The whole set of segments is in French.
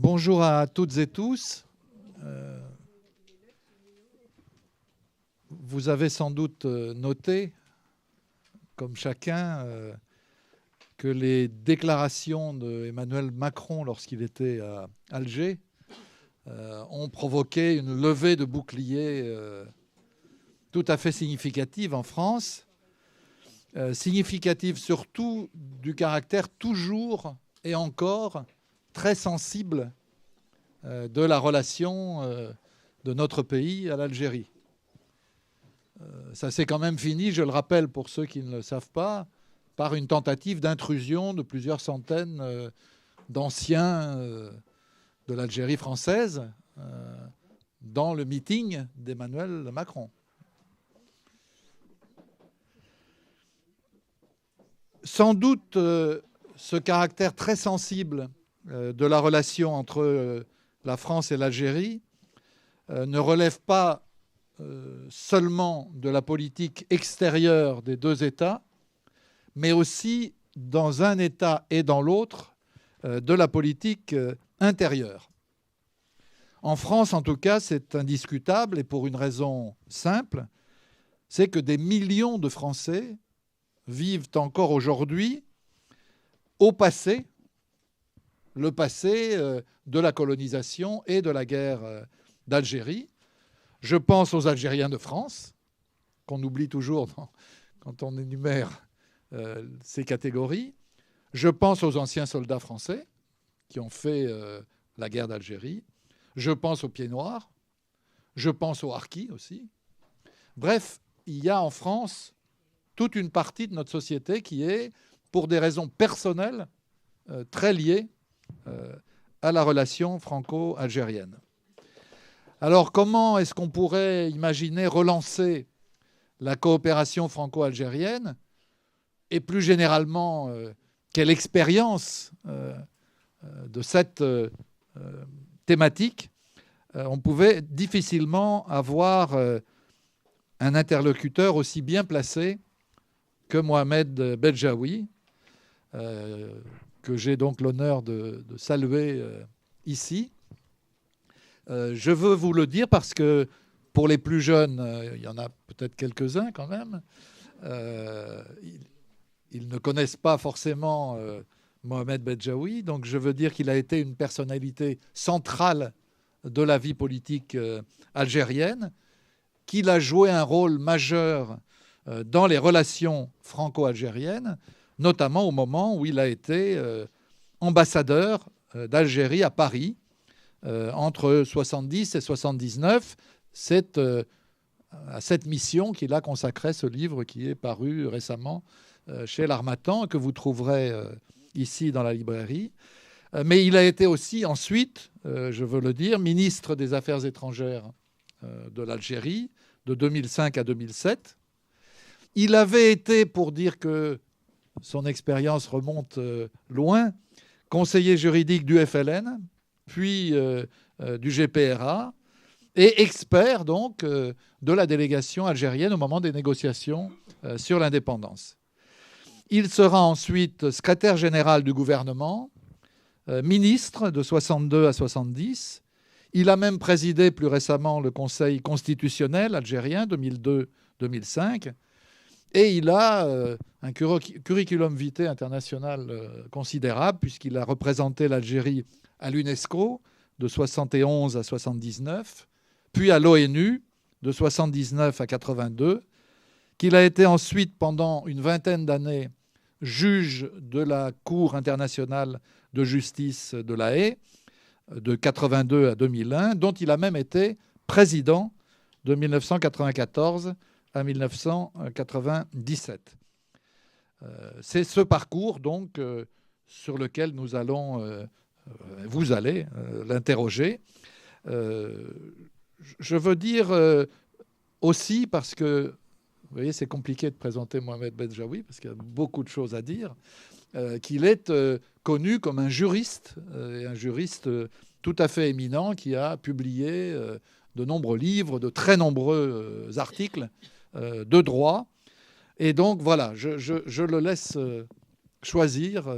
Bonjour à toutes et tous. Vous avez sans doute noté, comme chacun, que les déclarations d'Emmanuel Macron lorsqu'il était à Alger ont provoqué une levée de boucliers tout à fait significative en France, significative surtout du caractère toujours et encore très sensible de la relation de notre pays à l'Algérie. Ça s'est quand même fini, je le rappelle pour ceux qui ne le savent pas, par une tentative d'intrusion de plusieurs centaines d'anciens de l'Algérie française dans le meeting d'Emmanuel Macron. Sans doute, ce caractère très sensible de la relation entre la France et l'Algérie ne relève pas seulement de la politique extérieure des deux États, mais aussi dans un État et dans l'autre de la politique intérieure. En France, en tout cas, c'est indiscutable et pour une raison simple, c'est que des millions de Français vivent encore aujourd'hui au passé, le passé de la colonisation et de la guerre d'Algérie. Je pense aux Algériens de France, qu'on oublie toujours quand on énumère ces catégories. Je pense aux anciens soldats français qui ont fait la guerre d'Algérie. Je pense aux Pieds-Noirs. Je pense aux Harkis aussi. Bref, il y a en France toute une partie de notre société qui est, pour des raisons personnelles, très liée à la relation franco-algérienne. Alors, comment est-ce qu'on pourrait imaginer relancer la coopération franco-algérienne et plus généralement, quelle expérience de cette thématique on pouvait difficilement avoir un interlocuteur aussi bien placé que Mohamed Bedjaoui, que j'ai donc l'honneur de saluer ici. Je veux vous le dire parce que pour les plus jeunes, il y en a peut-être quelques-uns quand même, ils ne connaissent pas forcément Mohamed Bedjaoui, donc je veux dire qu'il a été une personnalité centrale de la vie politique algérienne, qu'il a joué un rôle majeur dans les relations franco-algériennes, notamment au moment où il a été ambassadeur d'Algérie à Paris, entre 70 et 79. C'est à cette mission qu'il a consacré ce livre qui est paru récemment chez l'Harmattan, que vous trouverez ici dans la librairie. Mais il a été aussi ensuite, je veux le dire, ministre des Affaires étrangères de l'Algérie de 2005 à 2007. Il avait été, pour dire que son expérience remonte loin, conseiller juridique du FLN, puis du GPRA, et expert donc de la délégation algérienne au moment des négociations sur l'indépendance. Il sera ensuite secrétaire général du gouvernement, ministre de 62 à 70. Il a même présidé plus récemment le Conseil constitutionnel algérien 2002-2005. Et il a un curriculum vitae international considérable puisqu'il a représenté l'Algérie à l'UNESCO de 71 à 79, puis à l'ONU de 79 à 82, qu'il a été ensuite pendant une vingtaine d'années juge de la Cour internationale de justice de La Haye de 82 à 2001, dont il a même été président de 1994 à 1997. C'est ce parcours donc sur lequel nous allons, vous allez l'interroger. Je veux dire aussi, parce que vous voyez, c'est compliqué de présenter Mohamed Bedjaoui, parce qu'il y a beaucoup de choses à dire, qu'il est connu comme un juriste tout à fait éminent qui a publié de nombreux livres, de très nombreux articles de droit. Et donc, voilà, je le laisse choisir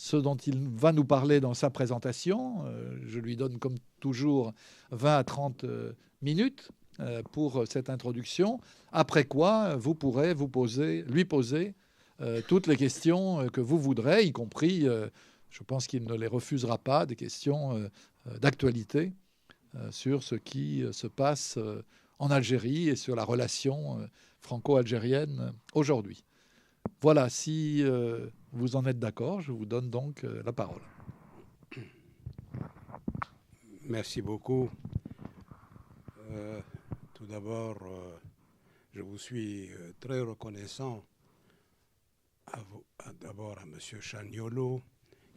ce dont il va nous parler dans sa présentation. Je lui donne comme toujours 20 à 30 minutes pour cette introduction, après quoi vous pourrez lui poser toutes les questions que vous voudrez, y compris, je pense qu'il ne les refusera pas, des questions d'actualité sur ce qui se passe en Algérie et sur la relation franco-algérienne aujourd'hui. Voilà, si vous en êtes d'accord, je vous donne donc la parole. Merci beaucoup. Tout d'abord, je vous suis très reconnaissant d'abord à M. Chaniolo,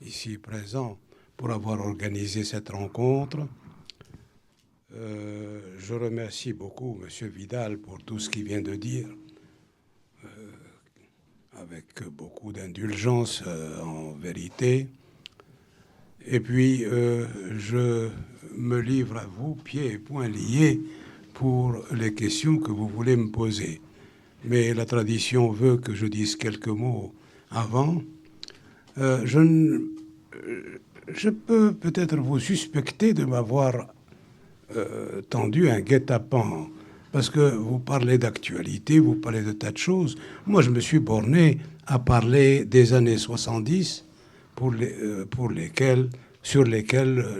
ici présent, pour avoir organisé cette rencontre. Je remercie beaucoup M. Vidal pour tout ce qu'il vient de dire, avec beaucoup d'indulgence en vérité. Et puis, je me livre à vous, pieds et poings liés, pour les questions que vous voulez me poser. Mais la tradition veut que je dise quelques mots avant. Je peux peut-être vous suspecter de m'avoir tendu un guet-apens, parce que vous parlez d'actualité, vous parlez de tas de choses. Moi, je me suis borné à parler des années 70 sur lesquelles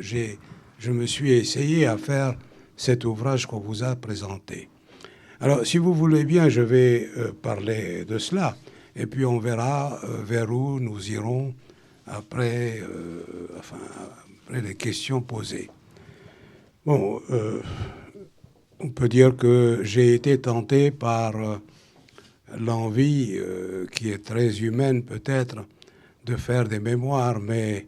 je me suis essayé à faire cet ouvrage qu'on vous a présenté. Alors, si vous voulez bien, je vais parler de cela, et puis on verra vers où nous irons après les questions posées. Bon, on peut dire que j'ai été tenté par l'envie, qui est très humaine peut-être, de faire des mémoires, mais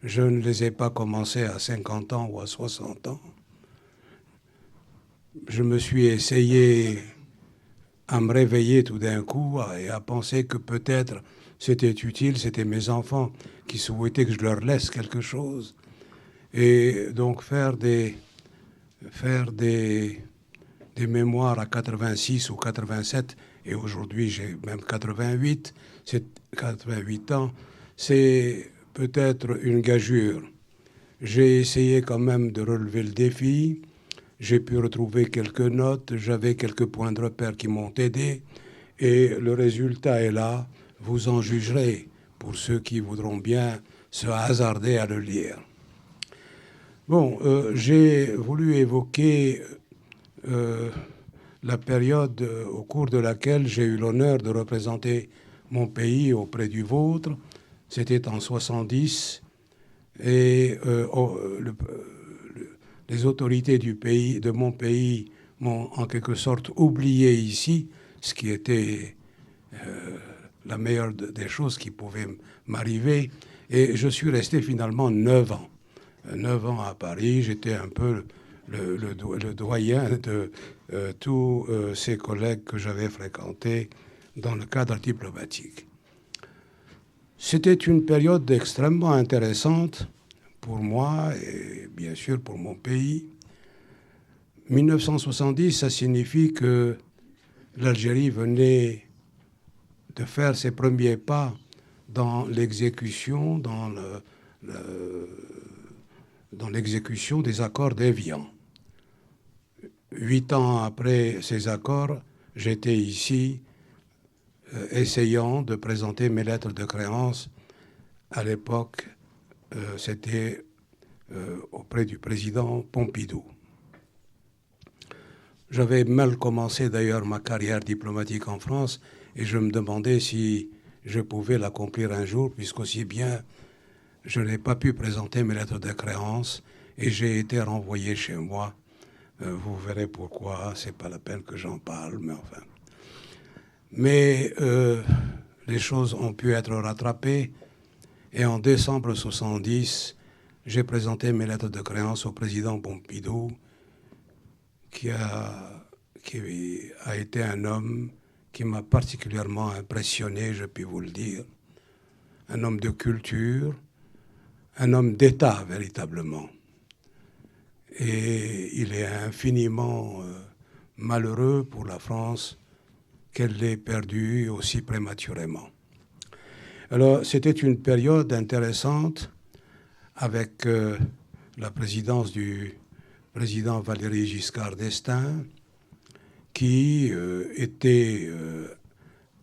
je ne les ai pas commencés à 50 ans ou à 60 ans. Je me suis essayé à me réveiller tout d'un coup et à penser que peut-être c'était utile, c'était mes enfants qui souhaitaient que je leur laisse quelque chose. Et donc faire des mémoires à 86 ou 87, et aujourd'hui j'ai même 88 ans, c'est peut-être une gageure. J'ai essayé quand même de relever le défi. J'ai pu retrouver quelques notes, j'avais quelques points de repère qui m'ont aidé, et le résultat est là. Vous en jugerez pour ceux qui voudront bien se hasarder à le lire. Bon, j'ai voulu évoquer la période au cours de laquelle j'ai eu l'honneur de représenter mon pays auprès du vôtre. C'était en 70, et les autorités du pays, de mon pays, m'ont en quelque sorte oublié ici, ce qui était la meilleure des choses qui pouvaient m'arriver. Et je suis resté finalement 9 ans. 9 ans à Paris, j'étais un peu le doyen de tous ces collègues que j'avais fréquentés dans le cadre diplomatique. C'était une période extrêmement intéressante pour moi et bien sûr pour mon pays. 1970, ça signifie que l'Algérie venait de faire ses premiers pas dans l'exécution, dans l'exécution des accords d'Évian. 8 ans après ces accords, j'étais ici essayant de présenter mes lettres de créance. À l'époque, c'était auprès du président Pompidou. J'avais mal commencé d'ailleurs ma carrière diplomatique en France et je me demandais si je pouvais l'accomplir un jour, puisqu'aussi bien je n'ai pas pu présenter mes lettres de créance et j'ai été renvoyé chez moi. Vous verrez pourquoi, c'est pas la peine que j'en parle, mais enfin. Mais les choses ont pu être rattrapées et en décembre 70, j'ai présenté mes lettres de créance au président Pompidou, qui a été un homme qui m'a particulièrement impressionné, je puis vous le dire. Un homme de culture, un homme d'État véritablement. Et il est infiniment malheureux pour la France qu'elle l'ait perdu aussi prématurément. Alors, c'était une période intéressante avec la présidence du président Valéry Giscard d'Estaing, qui était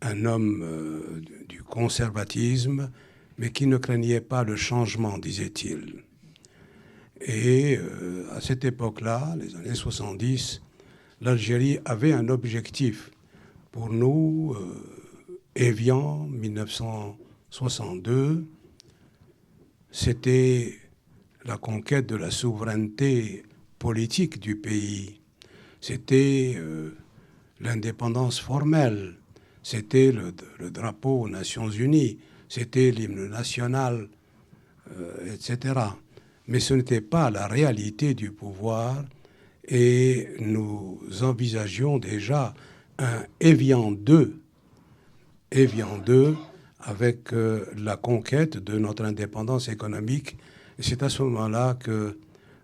un homme du conservatisme, mais qui ne craignait pas le changement, disait-il. Et à cette époque-là, les années 70, l'Algérie avait un objectif. Pour nous, Évian, 1962, c'était la conquête de la souveraineté politique du pays. C'était l'indépendance formelle. C'était le drapeau aux Nations Unies. C'était l'hymne national, etc. Mais ce n'était pas la réalité du pouvoir et nous envisagions déjà un Évian 2, avec la conquête de notre indépendance économique. Et c'est à ce moment-là que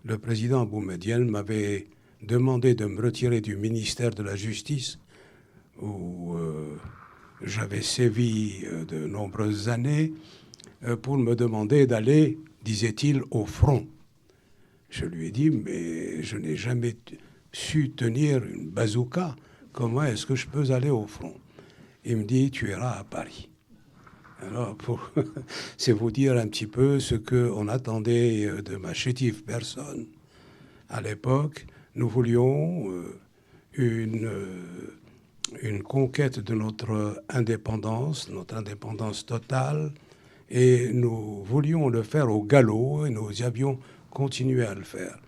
le président Boumedienne m'avait demandé de me retirer du ministère de la Justice, où j'avais sévi de nombreuses années, pour me demander d'aller, disait-il, au front. Je lui ai dit, mais je n'ai jamais su tenir une bazooka. Comment est-ce que je peux aller au front? Il me dit, tu iras à Paris. Alors, c'est vous dire un petit peu ce qu'on attendait de ma chétive personne. À l'époque, nous voulions une conquête de notre indépendance totale, et nous voulions le faire au galop, et nous avions continué à le faire.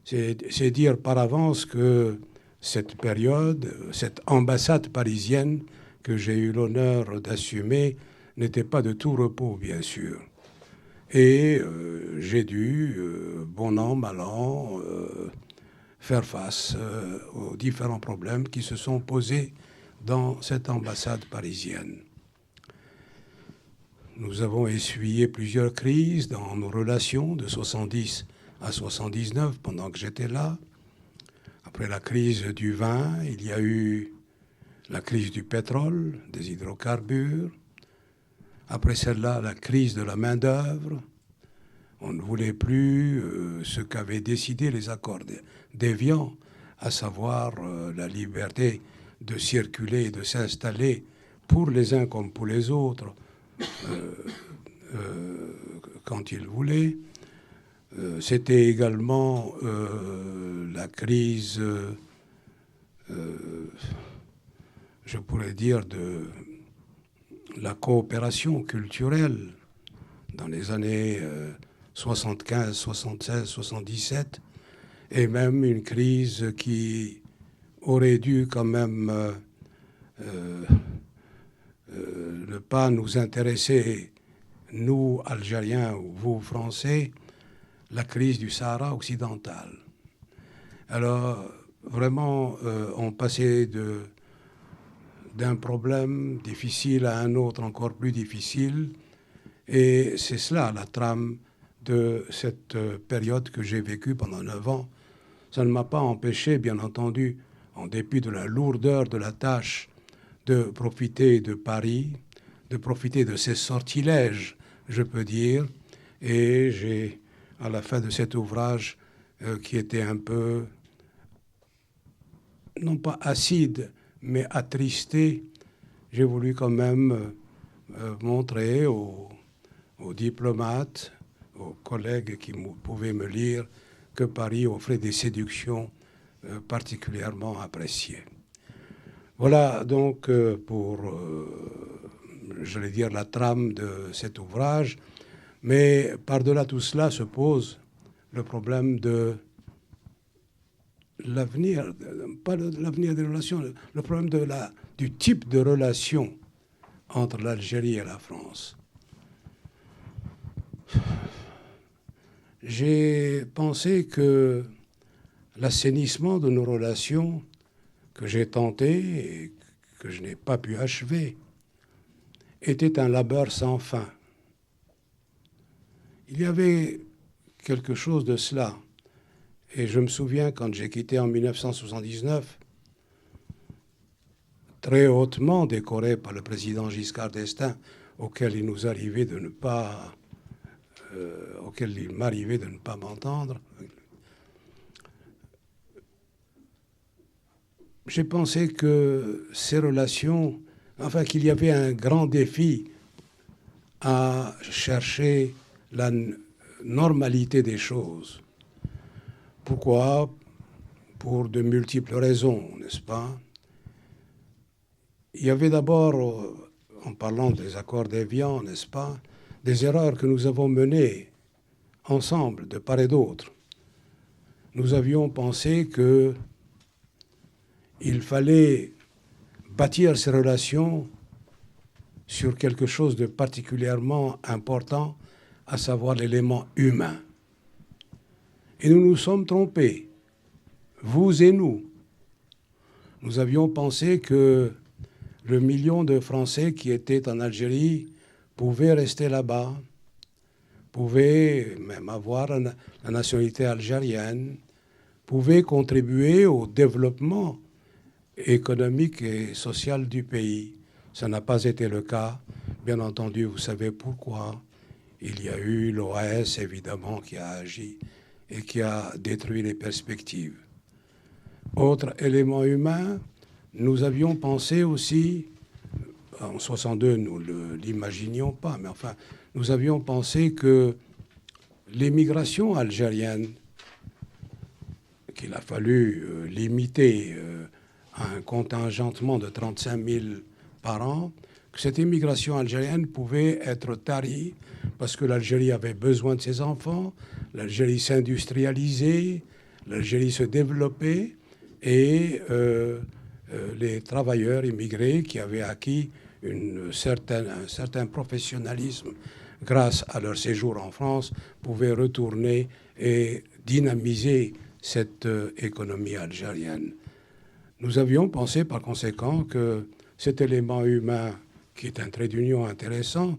C'est dire par avance que cette période, cette ambassade parisienne que j'ai eu l'honneur d'assumer, n'était pas de tout repos, bien sûr. Et j'ai dû, bon an, mal an, faire face aux différents problèmes qui se sont posés dans cette ambassade parisienne. Nous avons essuyé plusieurs crises dans nos relations de 70 à 79 pendant que j'étais là. Après la crise du vin, il y a eu la crise du pétrole, des hydrocarbures. Après celle-là, la crise de la main-d'œuvre. On ne voulait plus ce qu'avaient décidé les accords d'Évian, à savoir la liberté de circuler et de s'installer pour les uns comme pour les autres, quand ils voulaient. C'était également la crise, je pourrais dire, de la coopération culturelle dans les années 75, 76, 77, et même une crise qui aurait dû quand même ne pas nous intéresser, nous, Algériens, ou vous, Français, la crise du Sahara occidental. Alors, vraiment, on passait d'un problème difficile à un autre encore plus difficile, et c'est cela la trame de cette période que j'ai vécue pendant 9 ans. Ça ne m'a pas empêché, bien entendu, en dépit de la lourdeur de la tâche, de profiter de Paris, de profiter de ses sortilèges, je peux dire. Et j'ai, à la fin de cet ouvrage, qui était un peu, non pas acide, mais attristé, j'ai voulu quand même montrer aux diplomates, aux collègues qui pouvaient me lire, que Paris offrait des séductions particulièrement appréciées. Voilà donc pour, j'allais dire, la trame de cet ouvrage. Mais par-delà tout cela se pose le problème de l'avenir, pas l'avenir des relations, le problème du type de relation entre l'Algérie et la France. J'ai pensé que l'assainissement de nos relations, que j'ai tenté et que je n'ai pas pu achever, était un labeur sans fin. Il y avait quelque chose de cela. Et je me souviens, quand j'ai quitté en 1979, très hautement décoré par le président Giscard d'Estaing auquel il m'arrivait de ne pas m'entendre. J'ai pensé que ces relations, enfin qu'il y avait un grand défi à chercher la normalité des choses. Pourquoi? Pour de multiples raisons, n'est-ce pas? Il y avait d'abord, en parlant des accords d'Évian, n'est-ce pas, des erreurs que nous avons menées ensemble, de part et d'autre. Nous avions pensé qu'il fallait bâtir ces relations sur quelque chose de particulièrement important, à savoir l'élément humain. Et nous nous sommes trompés, vous et nous. Nous avions pensé que le million de Français qui étaient en Algérie pouvait rester là-bas, pouvait même avoir la nationalité algérienne, pouvait contribuer au développement économique et social du pays. Ça n'a pas été le cas. Bien entendu, vous savez pourquoi. Il y a eu l'OAS, évidemment, qui a agi et qui a détruit les perspectives. Autre élément humain, nous avions pensé aussi, en 62, nous ne l'imaginions pas, mais enfin, nous avions pensé que l'émigration algérienne, qu'il a fallu limiter à un contingentement de 35 000 par an, que cette immigration algérienne pouvait être tarie parce que l'Algérie avait besoin de ses enfants, l'Algérie s'industrialisait, l'Algérie se développait et les travailleurs immigrés qui avaient acquis un certain professionnalisme grâce à leur séjour en France pouvaient retourner et dynamiser cette économie algérienne. Nous avions pensé par conséquent que cet élément humain, qui est un trait d'union intéressant,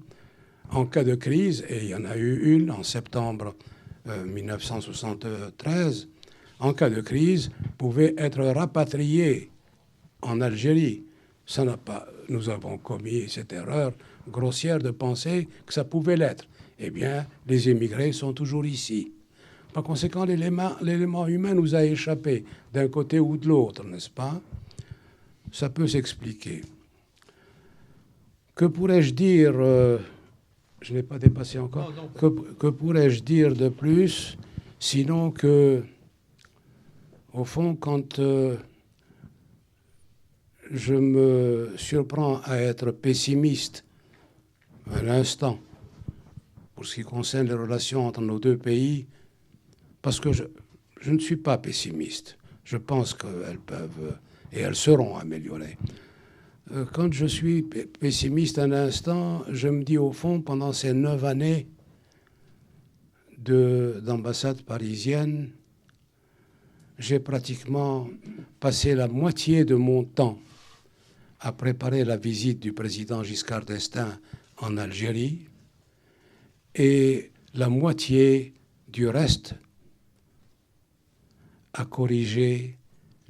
en cas de crise, et il y en a eu une en septembre 1973, en cas de crise, pouvait être rapatrié en Algérie. Ça n'a pas, nous avons commis cette erreur grossière de penser que ça pouvait l'être. Eh bien, les émigrés sont toujours ici. Par conséquent, l'élément humain nous a échappé d'un côté ou de l'autre, n'est-ce pas? Ça peut s'expliquer. Que pourrais-je dire je n'ai pas dépassé encore. Non, que pourrais-je dire de plus, sinon que, au fond, quand je me surprends à être pessimiste à l'instant pour ce qui concerne les relations entre nos deux pays, parce que je ne suis pas pessimiste. Je pense qu'elles peuvent et elles seront améliorées. Quand je suis pessimiste un instant, je me dis au fond, pendant ces 9 années d'ambassade parisienne, j'ai pratiquement passé la moitié de mon temps à préparer la visite du président Giscard d'Estaing en Algérie et la moitié du reste à corriger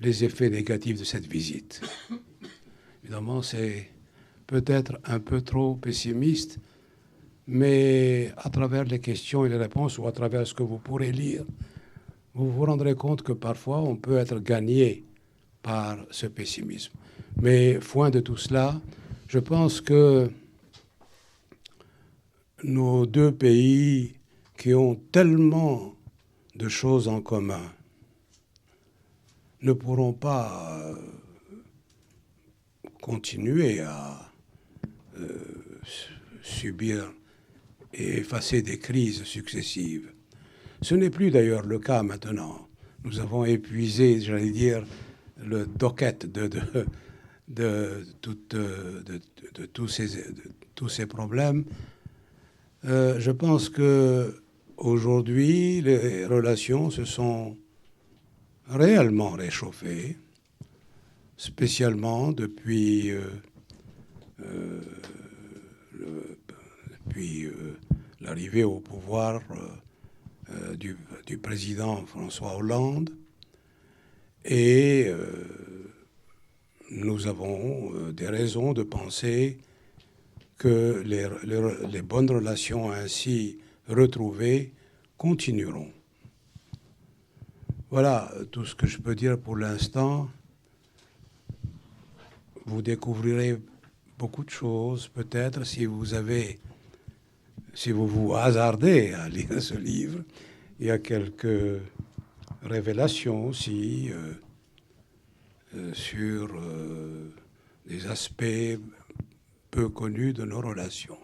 les effets négatifs de cette visite. Évidemment, c'est peut-être un peu trop pessimiste, mais à travers les questions et les réponses ou à travers ce que vous pourrez lire, vous vous rendrez compte que parfois on peut être gagné par ce pessimisme. Mais foin de tout cela, je pense que nos deux pays qui ont tellement de choses en commun ne pourront pas continuer à subir et effacer des crises successives. Ce n'est plus d'ailleurs le cas maintenant. Nous avons épuisé, j'allais dire, le docket de tous ces problèmes. Je pense qu'aujourd'hui, les relations se sont réellement réchauffées, spécialement depuis l'arrivée au pouvoir du président François Hollande. Et nous avons des raisons de penser que les bonnes relations ainsi retrouvées continueront. Voilà tout ce que je peux dire pour l'instant. Vous découvrirez beaucoup de choses, peut-être, si vous vous hasardez à lire ce livre. Il y a quelques révélations aussi sur des aspects peu connus de nos relations.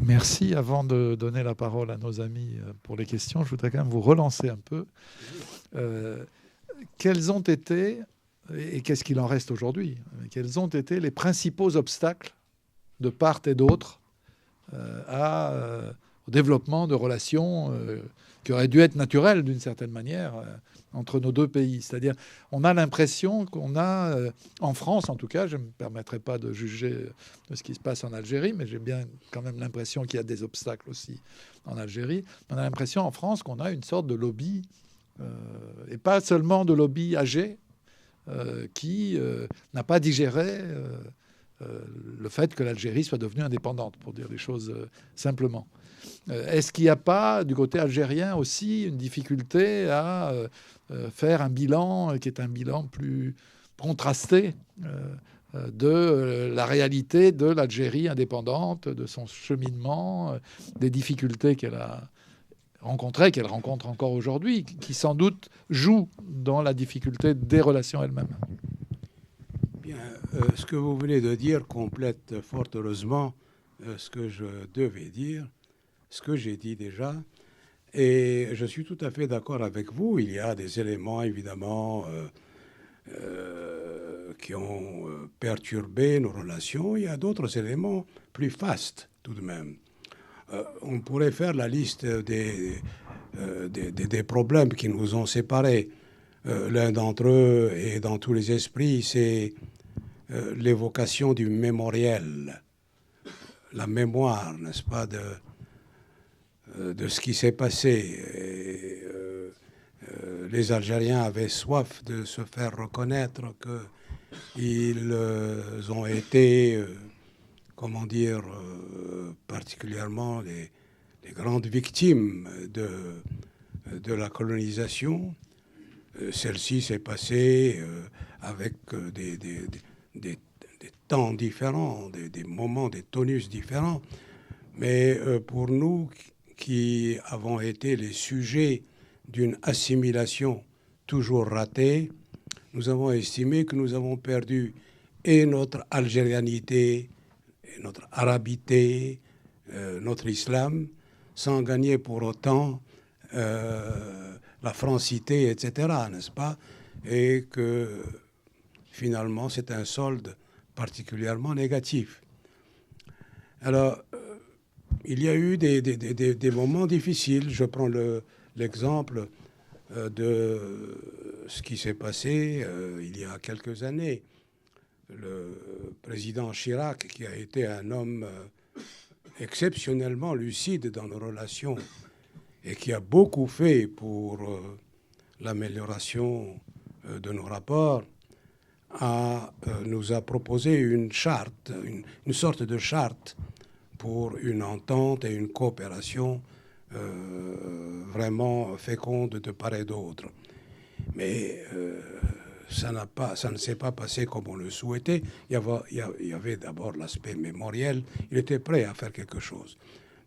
Merci. Avant de donner la parole à nos amis pour les questions, je voudrais quand même vous relancer un peu. Quels ont été, et qu'est-ce qu'il en reste aujourd'hui, quels ont été les principaux obstacles de part et d'autre au développement de relations qui auraient dû être naturelles d'une certaine manière entre nos deux pays? C'est-à-dire, on a l'impression qu'on a, en France en tout cas, je ne me permettrai pas de juger de ce qui se passe en Algérie, mais j'ai bien quand même l'impression qu'il y a des obstacles aussi en Algérie. On a l'impression en France qu'on a une sorte de lobby, et pas seulement de lobby âgé, qui n'a pas digéré le fait que l'Algérie soit devenue indépendante, pour dire les choses simplement. Est-ce qu'il n'y a pas, du côté algérien aussi, une difficulté à faire un bilan qui est un bilan plus contrasté de la réalité de l'Algérie indépendante, de son cheminement, des difficultés qu'elle a rencontrées, qu'elle rencontre encore aujourd'hui, qui sans doute jouent dans la difficulté des relations elles-mêmes? Bien, ce que vous venez de dire complète fort heureusement ce que je devais dire, ce que j'ai dit déjà. Et je suis tout à fait d'accord avec vous. Il y a des éléments, évidemment, qui ont perturbé nos relations. Il y a d'autres éléments plus fastes, tout de même. On pourrait faire la liste des problèmes qui nous ont séparés. L'un d'entre eux, et dans tous les esprits, c'est l'évocation du mémoriel, la mémoire, n'est-ce pas, de ce qui s'est passé. Et, les Algériens avaient soif de se faire reconnaître qu'ils ont été, comment dire, particulièrement les grandes victimes de la colonisation. Celle-ci s'est passée avec des temps différents, des moments, des tonus différents. Mais pour nous qui avons été les sujets d'une assimilation toujours ratée, nous avons estimé que nous avons perdu et notre algérianité, et notre arabité, notre islam, sans gagner pour autant la francité, etc., n'est-ce pas? Et que finalement, c'est un solde particulièrement négatif. Alors, il y a eu des moments difficiles. Je prends l'exemple de ce qui s'est passé il y a quelques années. Le président Chirac, qui a été un homme exceptionnellement lucide dans nos relations et qui a beaucoup fait pour l'amélioration de nos rapports, nous a proposé une charte, une sorte de charte pour une entente et une coopération vraiment féconde de part et d'autre. Mais ça ne s'est pas passé comme on le souhaitait. Il y avait d'abord l'aspect mémoriel. Il était prêt à faire quelque chose.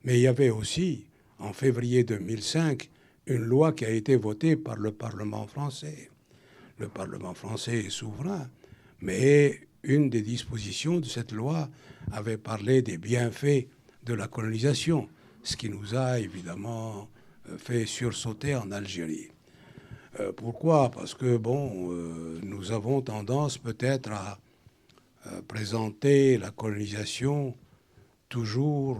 Mais il y avait aussi, en février 2005, une loi qui a été votée par le Parlement français. Le Parlement français est souverain, mais une des dispositions de cette loi avait parlé des bienfaits de la colonisation, ce qui nous a évidemment fait sursauter en Algérie. Pourquoi? Parce que, nous avons tendance peut-être à présenter la colonisation toujours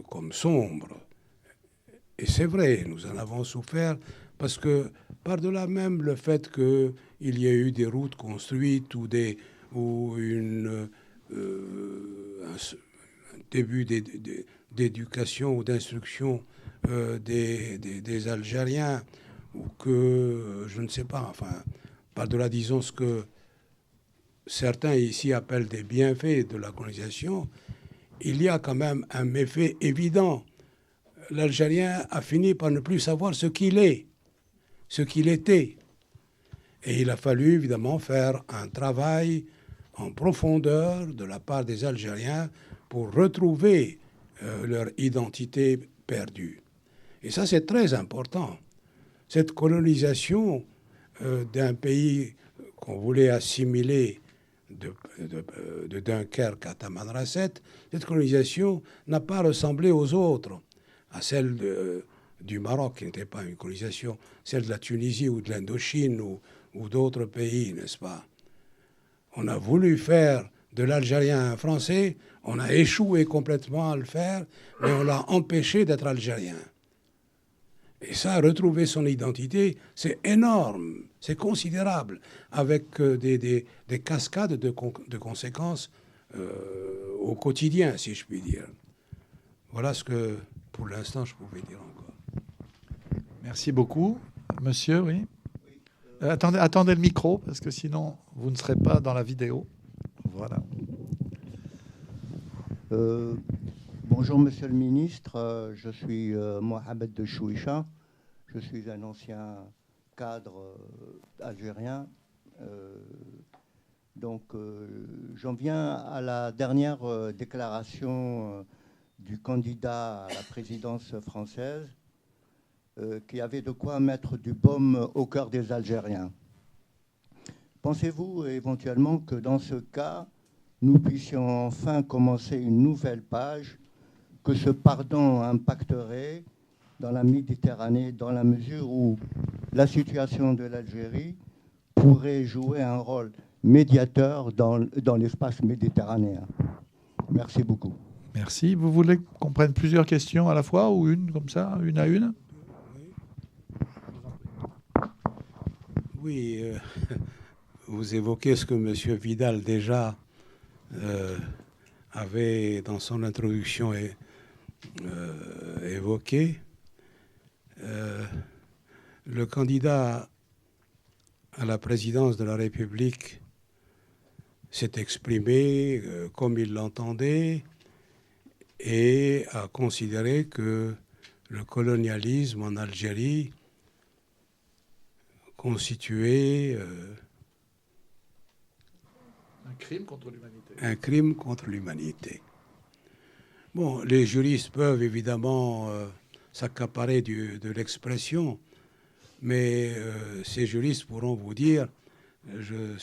comme sombre. Et c'est vrai, nous en avons souffert parce que, par-delà même le fait qu'il y ait eu des routes construites ou un début d'éducation ou d'instruction des Algériens, ou que, je ne sais pas, enfin, par-delà, disons, ce que certains ici appellent des bienfaits de la colonisation, il y a quand même un méfait évident. L'Algérien a fini par ne plus savoir ce qu'il est, ce qu'il était. Et il a fallu évidemment faire un travail en profondeur de la part des Algériens pour retrouver leur identité perdue. Et ça, c'est très important. Cette colonisation d'un pays qu'on voulait assimiler de Dunkerque à Tamanrasset, cette colonisation n'a pas ressemblé aux autres, à celle du Maroc, qui n'était pas une colonisation, celle de la Tunisie ou de l'Indochine ou d'autres pays, n'est-ce pas? On a voulu faire de l'Algérien un Français, on a échoué complètement à le faire, mais on l'a empêché d'être Algérien. Et ça, retrouver son identité, c'est énorme, c'est considérable, avec des cascades de conséquences au quotidien, si je puis dire. Voilà ce que, pour l'instant, je pouvais dire encore. Merci beaucoup. Monsieur, oui. Attendez le micro, parce que sinon, vous ne serez pas dans la vidéo. Voilà. Bonjour, monsieur le ministre. Je suis Mohamed de Chouicha. Je suis un ancien cadre algérien. J'en viens à la dernière déclaration du candidat à la présidence française qui avait de quoi mettre du baume au cœur des Algériens. Pensez-vous éventuellement que dans ce cas, nous puissions enfin commencer une nouvelle page, que ce pardon impacterait dans la Méditerranée, dans la mesure où la situation de l'Algérie pourrait jouer un rôle médiateur dans l'espace méditerranéen? Merci beaucoup. Merci. Vous voulez qu'on prenne plusieurs questions à la fois ou une comme ça, une à une? Oui, vous évoquez ce que M. Vidal déjà avait dans son introduction évoqué. Le candidat à la présidence de la République s'est exprimé comme il l'entendait et a considéré que le colonialisme en Algérie constituait un crime contre l'humanité. Un crime contre l'humanité. Bon, les juristes peuvent évidemment s'accaparer de l'expression, mais ces juristes pourront vous dire, je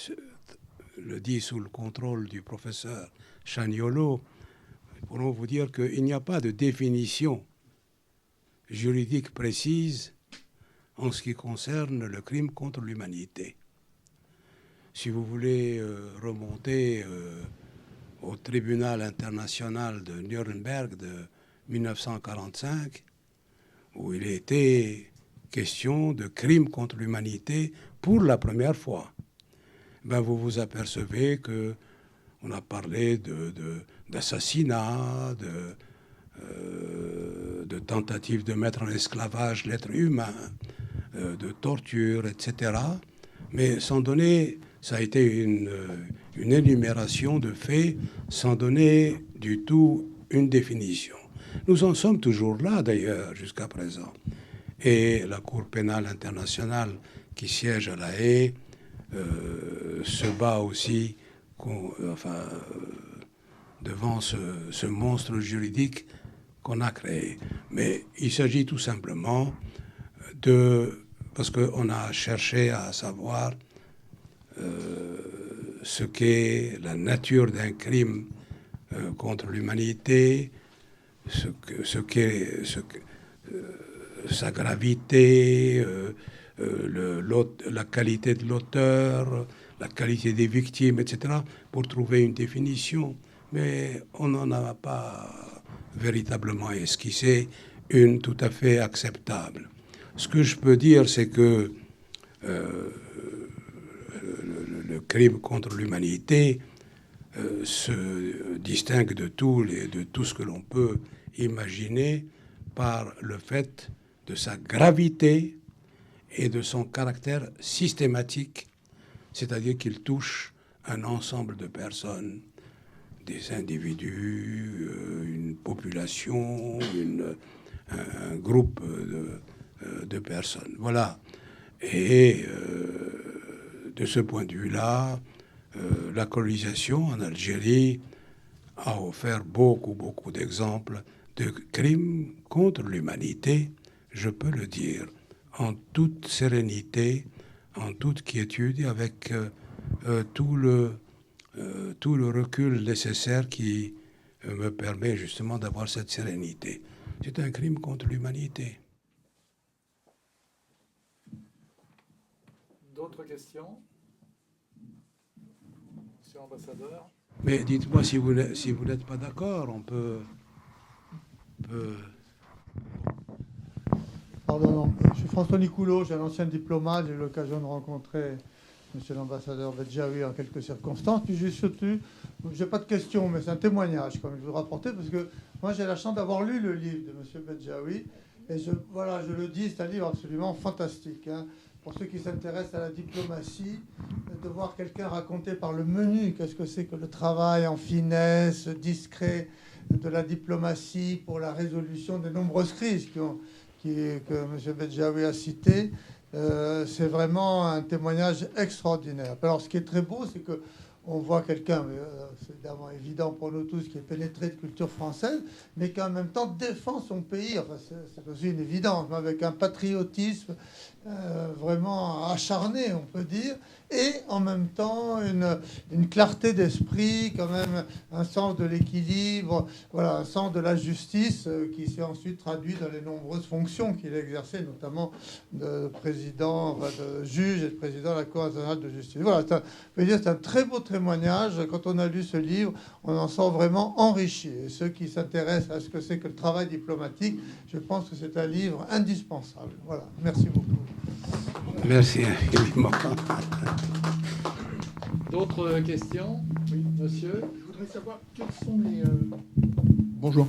le dis sous le contrôle du professeur Chaniolo, pourront vous dire qu'il n'y a pas de définition juridique précise en ce qui concerne le crime contre l'humanité. Si vous voulez remonter au tribunal international de Nuremberg de 1945, où il était question de crime contre l'humanité pour la première fois, ben vous vous apercevez qu'on a parlé d'assassinat, de tentative de mettre en esclavage l'être humain, de torture, etc. Mais sans donner, ça a été une énumération de faits sans donner du tout une définition. Nous en sommes toujours là, d'ailleurs, jusqu'à présent. Et la Cour pénale internationale qui siège à La Haye se bat aussi devant ce monstre juridique qu'on a créé. Mais il s'agit tout simplement parce qu'on a cherché à savoir ce qu'est la nature d'un crime contre l'humanité, sa gravité, la qualité de l'auteur, la qualité des victimes, etc., pour trouver une définition. Mais on n'en a pas véritablement esquissé une tout à fait acceptable. Ce que je peux dire, c'est que le crime contre l'humanité se distingue de tout ce que l'on peut imaginer par le fait de sa gravité et de son caractère systématique c'est-à-dire qu'il touche un ensemble de personnes, des individus, une population, un groupe de personnes. Voilà. Et de ce point de vue-là, la colonisation en Algérie a offert beaucoup d'exemples de crimes contre l'humanité, je peux le dire, en toute sérénité, en toute quiétude, et avec tout le recul nécessaire qui me permet justement d'avoir cette sérénité. C'est un crime contre l'humanité. D'autres questions? Monsieur l'ambassadeur? Mais dites-moi si vous n'êtes pas d'accord, on peut... Pardon, non. Je suis François Nicoulot, j'ai un ancien diplomate, j'ai eu l'occasion de rencontrer monsieur l'ambassadeur Bedjaoui en quelques circonstances. Puis j'ai surtout, j'ai pas de questions, mais c'est un témoignage comme je vous rapporter, parce que moi j'ai la chance d'avoir lu le livre de monsieur Bedjaoui, et je le dis, c'est un livre absolument fantastique. Hein. Pour ceux qui s'intéressent à la diplomatie, de voir quelqu'un raconter par le menu qu'est-ce que c'est que le travail en finesse, discret de la diplomatie pour la résolution des nombreuses crises que M. Bedjaoui a citées, c'est vraiment un témoignage extraordinaire. Alors, ce qui est très beau, c'est qu'on voit quelqu'un, c'est évidemment évident pour nous tous, qui est pénétré de culture française, mais qui en même temps défend son pays. Enfin, c'est aussi une évidence, mais avec un patriotisme vraiment acharné, on peut dire, et en même temps une clarté d'esprit, quand même un sens de l'équilibre, voilà, un sens de la justice qui s'est ensuite traduit dans les nombreuses fonctions qu'il a exercées, notamment de président, enfin, de juge et de président de la Cour internationale de justice. Voilà, c'est un très beau témoignage. Quand on a lu ce livre, on en sort vraiment enrichi. Et ceux qui s'intéressent à ce que c'est que le travail diplomatique, je pense que c'est un livre indispensable. Voilà, merci beaucoup. Merci infiniment. D'autres questions? Oui, monsieur. Je voudrais savoir quels sont les... Bonjour.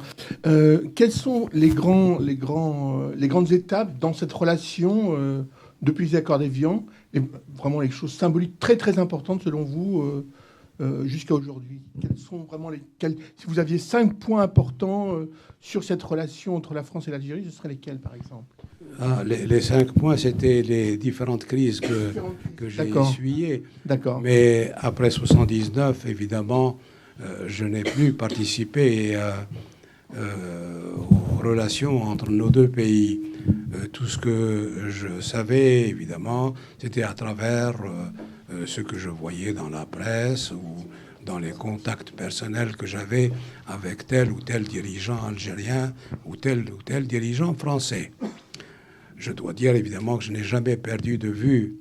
Quelles sont les grandes étapes dans cette relation depuis les accords d'Évian, et vraiment les choses symboliques très très importantes selon vous jusqu'à aujourd'hui? Quels sont vraiment si vous aviez 5 points importants sur cette relation entre la France et l'Algérie, ce seraient lesquels par exemple? Les 5 points, c'était les différentes crises que j'ai essuyées. D'accord. Mais après 79, évidemment, je n'ai plus participé aux relations entre nos deux pays. Tout ce que je savais, évidemment, c'était à travers ce que je voyais dans la presse ou dans les contacts personnels que j'avais avec tel ou tel dirigeant algérien ou tel dirigeant français. Je dois dire évidemment que je n'ai jamais perdu de vue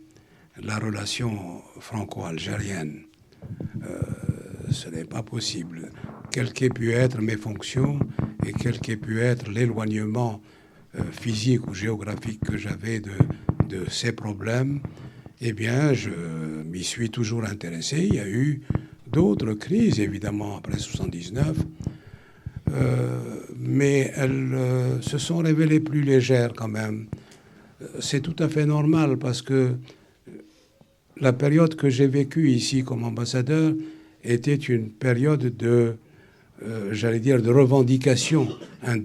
la relation franco-algérienne. Ce n'est pas possible. Quelles qu'aient pu être mes fonctions et quel qu'ait pu être l'éloignement physique ou géographique que j'avais de ces problèmes, eh bien, je m'y suis toujours intéressé. Il y a eu d'autres crises, évidemment, après 79, mais elles se sont révélées plus légères quand même. C'est tout à fait normal parce que la période que j'ai vécue ici comme ambassadeur était une période de, j'allais dire, de revendication. Un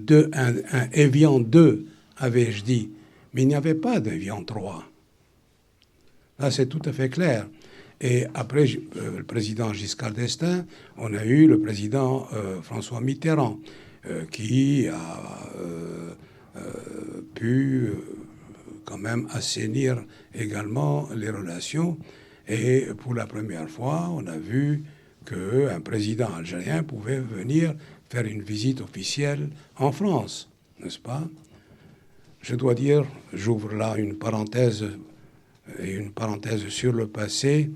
Évian 2, avais-je dit, mais il n'y avait pas d'Évian 3. Là, c'est tout à fait clair. Et après le président Giscard d'Estaing, on a eu le président François Mitterrand qui a pu quand même assainir également les relations. Et pour la première fois, on a vu qu'un président algérien pouvait venir faire une visite officielle en France, n'est-ce pas? Je dois dire, j'ouvre là une parenthèse sur le passé.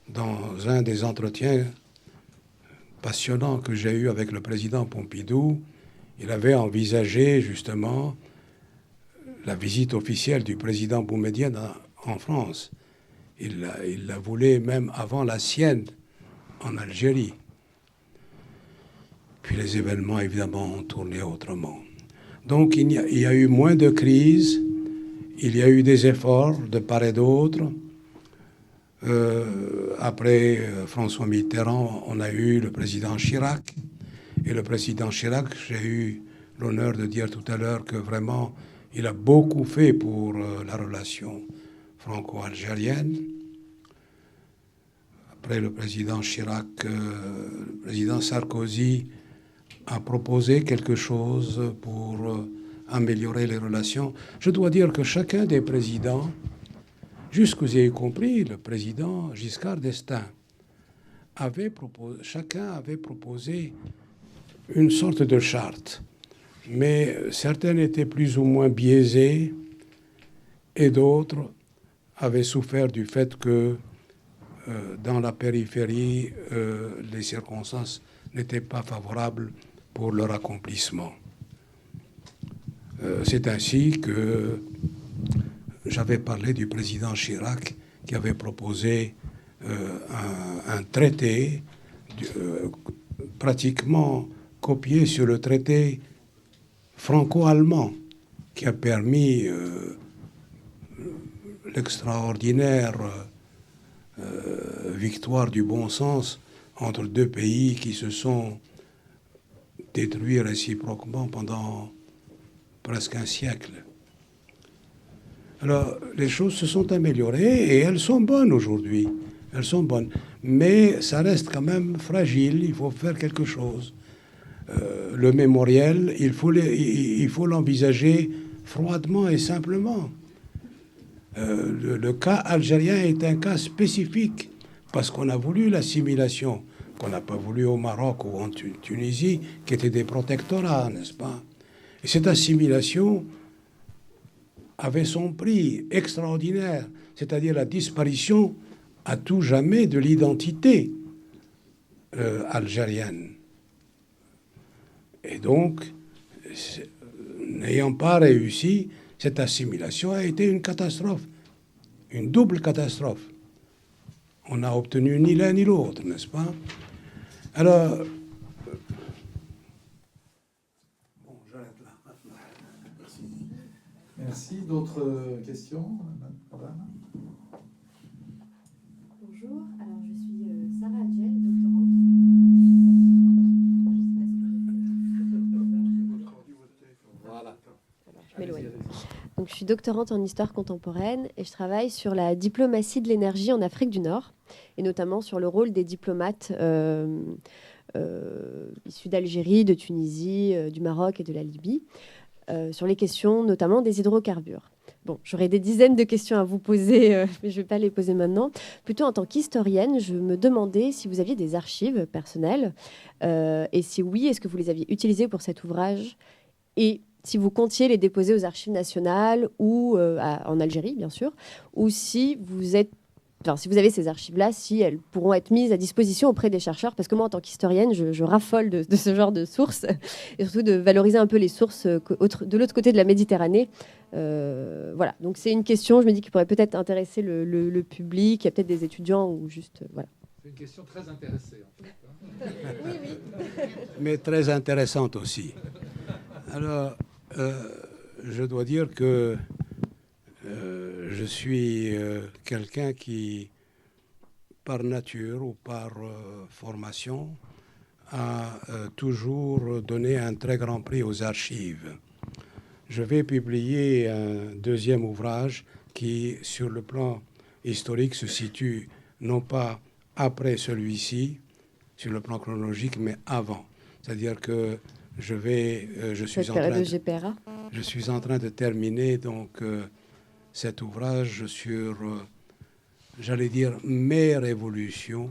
Dans un des entretiens passionnants que j'ai eus avec le président Pompidou, il avait envisagé justement la visite officielle du président Boumedienne en France. Il la voulait même avant la sienne en Algérie. Puis les événements, évidemment, ont tourné autrement. Donc il y a eu moins de crises, il y a eu des efforts de part et d'autre. Après François Mitterrand, on a eu le président Chirac. Et le président Chirac, j'ai eu l'honneur de dire tout à l'heure que vraiment, il a beaucoup fait pour la relation franco-algérienne. Après le président Chirac, le président Sarkozy a proposé quelque chose pour améliorer les relations. Je dois dire que chacun des présidents, jusqu'où j'ai compris, le président Giscard d'Estaing, chacun avait proposé une sorte de charte. Mais certaines étaient plus ou moins biaisées et d'autres avaient souffert du fait que dans la périphérie, les circonstances n'étaient pas favorables pour leur accomplissement. C'est ainsi que j'avais parlé du président Chirac qui avait proposé un traité pratiquement copié sur le traité franco-allemand qui a permis l'extraordinaire victoire du bon sens entre deux pays qui se sont détruits réciproquement pendant presque un siècle. Alors, les choses se sont améliorées et elles sont bonnes aujourd'hui. Elles sont bonnes. Mais ça reste quand même fragile. Il faut faire quelque chose. Le mémorial, il faut l'envisager froidement et simplement. Le cas algérien est un cas spécifique parce qu'on a voulu l'assimilation, qu'on n'a pas voulu au Maroc ou en Tunisie, qui étaient des protectorats, n'est-ce pas? Et cette assimilation avait son prix extraordinaire, c'est-à-dire la disparition à tout jamais de l'identité algérienne. Et donc, n'ayant pas réussi, cette assimilation a été une catastrophe, une double catastrophe. On n'a obtenu ni l'un ni l'autre, n'est-ce pas? Alors, bon, j'arrête là. Merci. Merci. D'autres questions, madame? Bonjour, alors je suis Sarah Adjel, doctorante. Voilà. Je m'éloigne. Donc, je suis doctorante en histoire contemporaine et je travaille sur la diplomatie de l'énergie en Afrique du Nord et notamment sur le rôle des diplomates issus d'Algérie, de Tunisie, du Maroc et de la Libye, sur les questions notamment des hydrocarbures. Bon, j'aurais des dizaines de questions à vous poser, mais je ne vais pas les poser maintenant. Plutôt en tant qu'historienne, je me demandais si vous aviez des archives personnelles et si oui, est-ce que vous les aviez utilisées pour cet ouvrage et si vous comptiez les déposer aux archives nationales ou en Algérie, bien sûr, ou si vous avez ces archives-là, si elles pourront être mises à disposition auprès des chercheurs, parce que moi, en tant qu'historienne, je raffole de ce genre de sources, et surtout de valoriser un peu les sources de l'autre côté de la Méditerranée. Voilà, donc c'est une question, je me dis, qui pourrait peut-être intéresser le public, il y a peut-être des étudiants ou juste... voilà. C'est une question très intéressée, en fait. Oui, oui. Mais très intéressante aussi. Alors, je dois dire que je suis quelqu'un qui, par nature ou par formation, a toujours donné un très grand prix aux archives. Je vais publier un deuxième ouvrage qui, sur le plan historique, se situe non pas après celui-ci, sur le plan chronologique, mais avant. C'est-à-dire que je suis en train de terminer donc cet ouvrage sur, j'allais dire, mes révolutions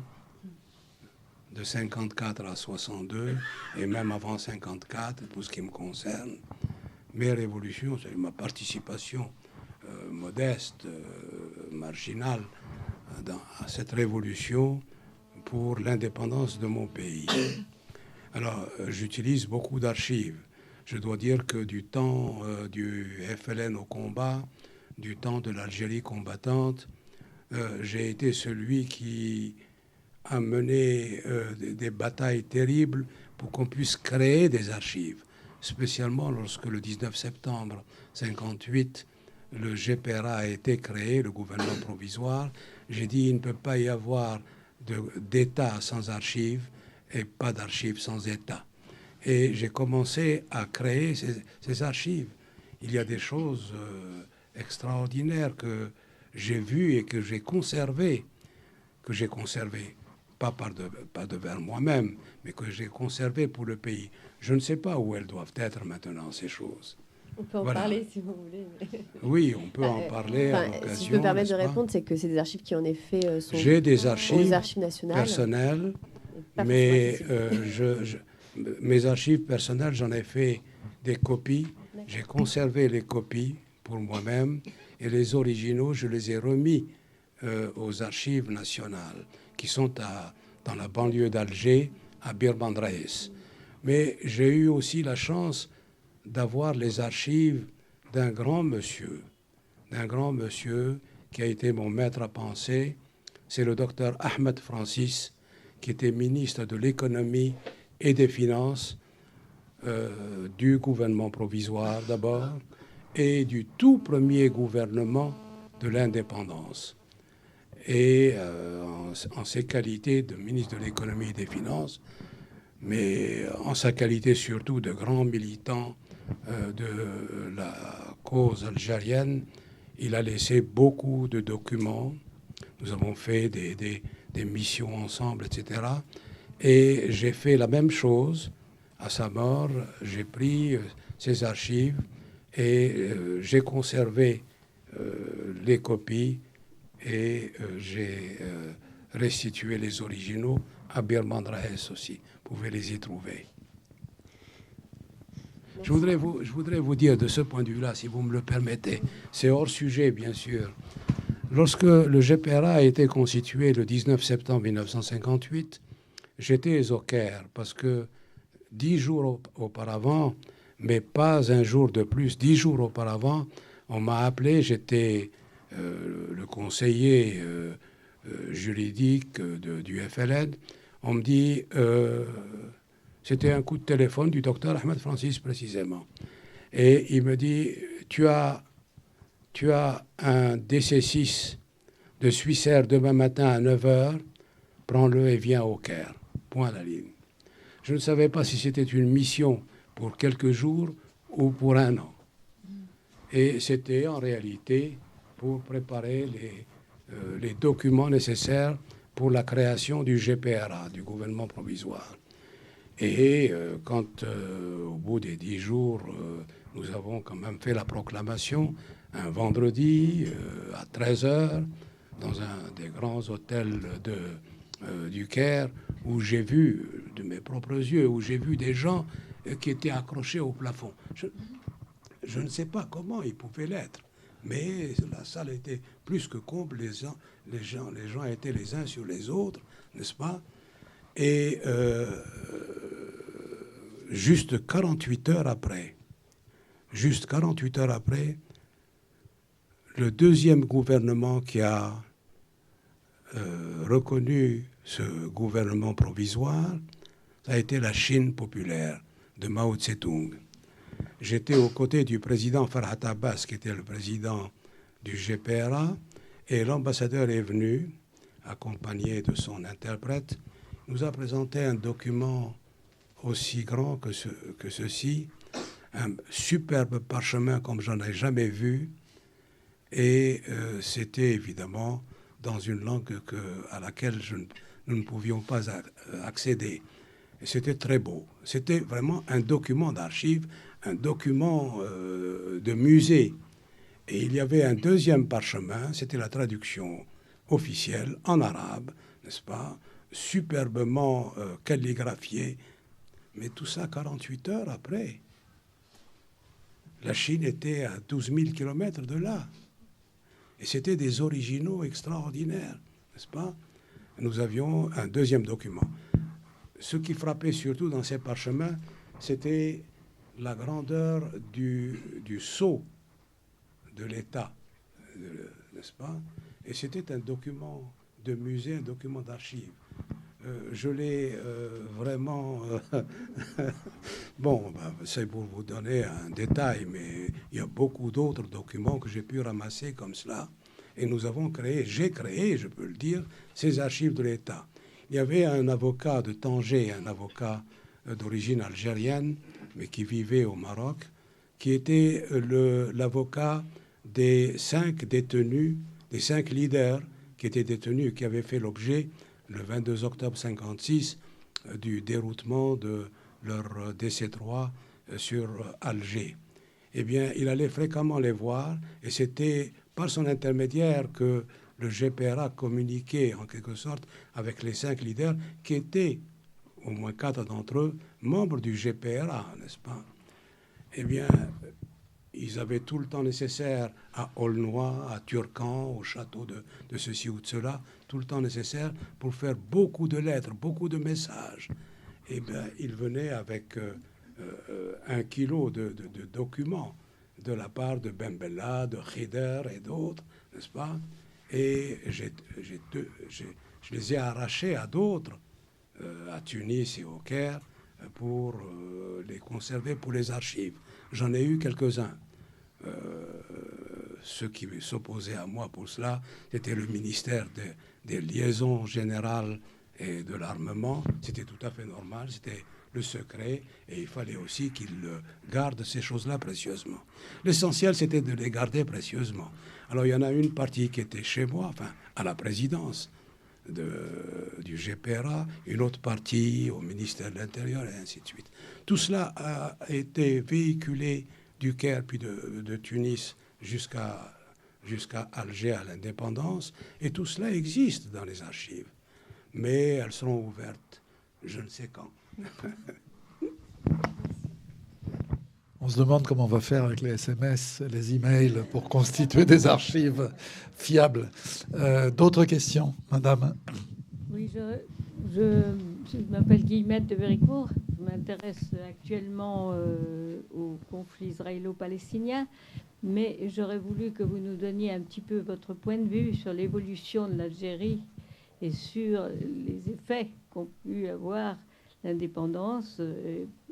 de 54 à 62 et même avant 54 pour ce qui me concerne. Mes révolutions, c'est ma participation modeste, marginale à cette révolution pour l'indépendance de mon pays. Alors, j'utilise beaucoup d'archives. Je dois dire que du temps du FLN au combat, du temps de l'Algérie combattante, j'ai été celui qui a mené des batailles terribles pour qu'on puisse créer des archives, spécialement lorsque le 19 septembre 58, le GPRA a été créé, le gouvernement provisoire, j'ai dit il ne peut pas y avoir d'État sans archives et pas d'archives sans État. Et j'ai commencé à créer ces archives. Il y a des choses extraordinaires que j'ai vues et que j'ai conservées, pas devers moi-même, mais que j'ai conservées pour le pays. Je ne sais pas où elles doivent être maintenant, ces choses. On peut en parler si vous voulez. Mais... Oui, on peut en parler à l'occasion. Si je peux me permettre de répondre, c'est que c'est des archives qui en effet sont J'ai des archives aux archives nationales personnelles, mais mes archives personnelles, j'en ai fait des copies. J'ai conservé les copies pour moi-même et les originaux, je les ai remis aux archives nationales qui sont dans la banlieue d'Alger, à Bir Bandraès. Mais j'ai eu aussi la chance d'avoir les archives d'un grand monsieur qui a été mon maître à penser. C'est le docteur Ahmed Francis, qui était ministre de l'économie et des finances du gouvernement provisoire d'abord et du tout premier gouvernement de l'indépendance. Et en ses qualités de ministre de l'économie et des finances, mais en sa qualité surtout de grand militant de la cause algérienne, il a laissé beaucoup de documents. Nous avons fait des missions ensemble, etc. Et j'ai fait la même chose à sa mort. J'ai pris ses archives et j'ai conservé les copies et j'ai restitué les originaux à Bir Bandraès aussi. Vous pouvez les y trouver. Je voudrais vous dire de ce point de vue-là, si vous me le permettez, c'est hors sujet, bien sûr. Lorsque le GPRA a été constitué le 19 septembre 1958, j'étais au Caire parce que 10 jours auparavant, mais pas un jour de plus, 10 jours auparavant, on m'a appelé, j'étais le conseiller juridique du FLN. On me dit... c'était un coup de téléphone du docteur Ahmed Francis, précisément. Et il me dit, tu as un DC-6 de Suissair demain matin à 9h, prends-le et viens au Caire. Point à la ligne. Je ne savais pas si c'était une mission pour quelques jours ou pour un an. Et c'était en réalité pour préparer les documents nécessaires pour la création du GPRA, du gouvernement provisoire. Et quand, au bout des 10 jours, nous avons quand même fait la proclamation, un vendredi à 13h, dans un des grands hôtels du Caire, où j'ai vu, de mes propres yeux, où j'ai vu des gens qui étaient accrochés au plafond. Je ne sais pas comment ils pouvaient l'être, mais la salle était plus que comble, les gens étaient les uns sur les autres, n'est-ce pas ? Et juste 48 heures après, le deuxième gouvernement qui a reconnu ce gouvernement provisoire, ça a été la Chine populaire de Mao Tse-tung. J'étais aux côtés du président Farhat Abbas, qui était le président du GPRA, et l'ambassadeur est venu, accompagné de son interprète, nous a présenté un document aussi grand que ceci, un superbe parchemin comme j'en ai jamais vu, et c'était évidemment dans une langue à laquelle nous ne pouvions pas accéder. Et c'était très beau. C'était vraiment un document d'archives, un document de musée. Et il y avait un deuxième parchemin, c'était la traduction officielle en arabe, n'est-ce pas, superbement calligraphié. Mais tout ça 48 heures après. La Chine était à 12 000 kilomètres de là. Et c'était des originaux extraordinaires, n'est-ce pas? Nous avions un deuxième document. Ce qui frappait surtout dans ces parchemins, c'était la grandeur du sceau de l'État, n'est-ce pas? Et c'était un document de musée, un document d'archives. je l'ai vraiment... Bon, c'est pour vous donner un détail, mais il y a beaucoup d'autres documents que j'ai pu ramasser comme cela. Et nous avons créé, j'ai créé, je peux le dire, ces archives de l'État. Il y avait un avocat de Tanger, un avocat d'origine algérienne, mais qui vivait au Maroc, qui était l'avocat des 5 détenus, des 5 leaders qui étaient détenus, qui avaient fait l'objet, le 22 octobre 1956, du déroutement de leur DC-3 sur Alger. Eh bien, il allait fréquemment les voir, et c'était par son intermédiaire que le GPRA communiquait en quelque sorte avec les 5 leaders qui étaient, au moins 4 d'entre eux, membres du GPRA, n'est-ce pas? Eh bien, ils avaient tout le temps nécessaire à Aulnoy, à Turcan, au château de ceci ou de cela, tout le temps nécessaire pour faire beaucoup de lettres, beaucoup de messages. Eh bien, ils venaient avec 1 kilo de documents de la part de Ben Bella, de Khider et d'autres, n'est-ce pas? Et je les ai arrachés à d'autres, à Tunis et au Caire, pour les conserver pour les archives. J'en ai eu quelques-uns. Ceux qui s'opposaient à moi pour cela, c'était le ministère des Liaisons Générales et de l'Armement. C'était tout à fait normal, c'était le secret, et il fallait aussi qu'ils gardent ces choses-là précieusement. L'essentiel, c'était de les garder précieusement. Alors, il y en a une partie qui était chez moi, enfin, à la présidence du GPRA, une autre partie au ministère de l'Intérieur, et ainsi de suite. Tout cela a été véhiculé du Caire, puis de Tunis jusqu'à Alger, à l'indépendance, et tout cela existe dans les archives. Mais elles seront ouvertes, je ne sais quand. On se demande comment on va faire avec les SMS, les emails pour constituer des archives fiables. D'autres questions, madame? Oui, je m'appelle Guillemette de Véricourt. Je m'intéresse actuellement au conflit israélo-palestinien, mais j'aurais voulu que vous nous donniez un petit peu votre point de vue sur l'évolution de l'Algérie et sur les effets qu'ont pu avoir l'indépendance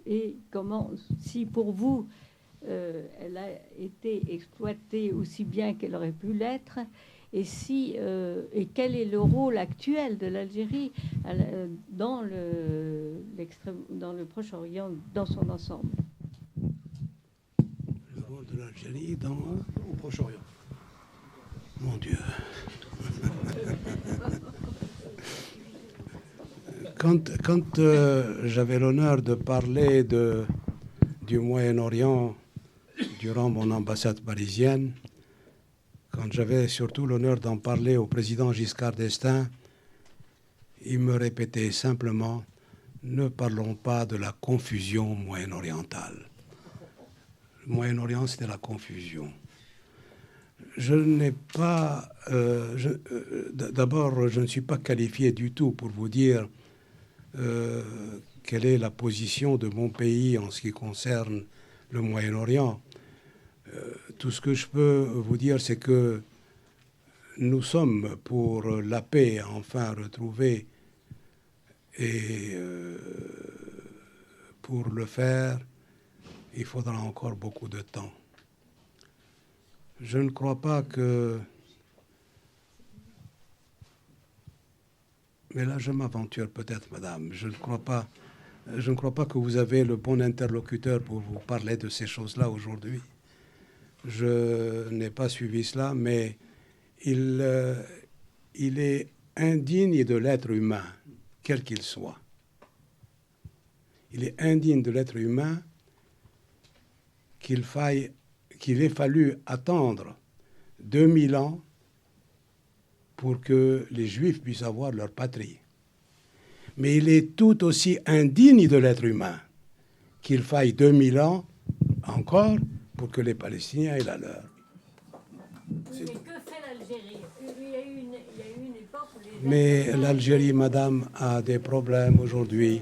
et comment, si pour vous, elle a été exploitée aussi bien qu'elle aurait pu l'être, et quel est le rôle actuel de l'Algérie dans le Proche-Orient dans son ensemble. Le rôle de l'Algérie au Proche-Orient. Mon Dieu. Quand j'avais l'honneur de parler du Moyen-Orient durant mon ambassade parisienne, quand j'avais surtout l'honneur d'en parler au président Giscard d'Estaing, il me répétait simplement « Ne parlons pas de la confusion moyen-orientale ». Le Moyen-Orient, c'était la confusion. Je n'ai pas... D'abord, je ne suis pas qualifié du tout pour vous dire quelle est la position de mon pays en ce qui concerne le Moyen-Orient. Tout ce que je peux vous dire, c'est que nous sommes pour la paix enfin retrouvée, et pour le faire, il faudra encore beaucoup de temps. Je ne crois pas que... Mais là, je m'aventure peut-être, madame. Je ne crois pas que vous avez le bon interlocuteur pour vous parler de ces choses-là aujourd'hui. Je n'ai pas suivi cela, mais il est indigne de l'être humain, quel qu'il soit. Il est indigne de l'être humain qu'il ait fallu attendre 2000 ans pour que les Juifs puissent avoir leur patrie. Mais il est tout aussi indigne de l'être humain qu'il faille 2000 ans encore pour que les Palestiniens aient la leur. Mais que fait l'Algérie? Il y a eu une époque où Mais l'Algérie, madame, a des problèmes aujourd'hui.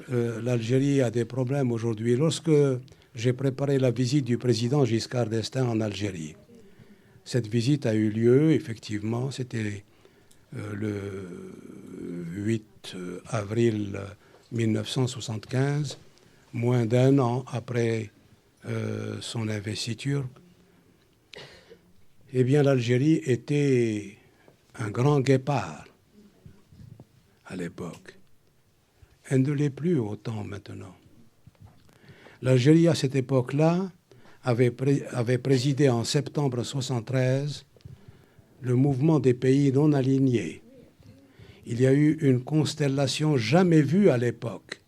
L'Algérie a des problèmes aujourd'hui. Lorsque j'ai préparé la visite du président Giscard d'Estaing en Algérie, cette visite a eu lieu, effectivement, c'était le 8 avril 1975, moins d'un an après son investiture, eh bien l'Algérie était un grand guépard à l'époque. Elle ne l'est plus autant maintenant. L'Algérie, à cette époque-là, avait présidé en septembre 1973 le mouvement des pays non alignés. Il y a eu une constellation jamais vue à l'époque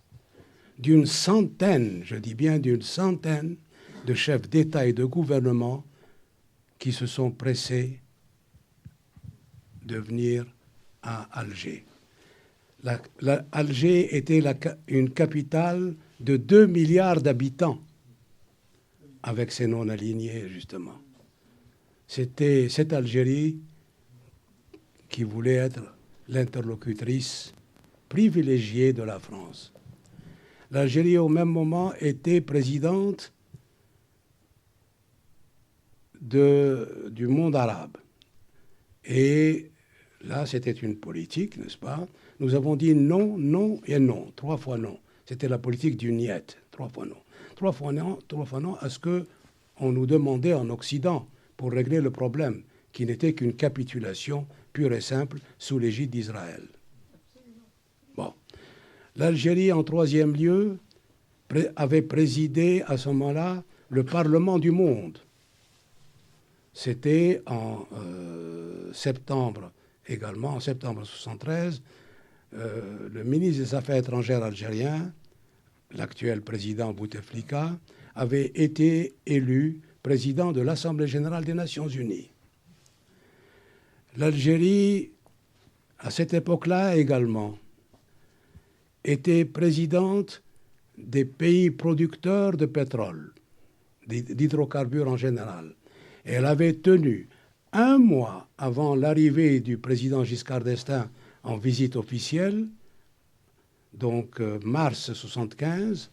d'une centaine, je dis bien d'une centaine, de chefs d'État et de gouvernement qui se sont pressés de venir à Alger. Alger était une capitale de 2 milliards d'habitants, avec ses non-alignés, justement. C'était cette Algérie qui voulait être l'interlocutrice privilégiée de la France. L'Algérie, au même moment, était présidente du monde arabe. Et là, c'était une politique, n'est-ce pas? Nous avons dit non, non et non, 3 fois non. C'était la politique du niet, 3 fois non. 3 fois non à ce qu'on nous demandait en Occident pour régler le problème, qui n'était qu'une capitulation pure et simple sous l'égide d'Israël. Bon. L'Algérie, en 3e lieu, avait présidé à ce moment-là le Parlement du monde. C'était en septembre également, en septembre 1973, le ministre des Affaires étrangères algérien, l'actuel président Bouteflika, avait été élu président de l'Assemblée générale des Nations unies. L'Algérie, à cette époque-là également, était présidente des pays producteurs de pétrole, d'hydrocarbures en général. Et elle avait tenu, 1 mois avant l'arrivée du président Giscard d'Estaing en visite officielle, donc mars 1975,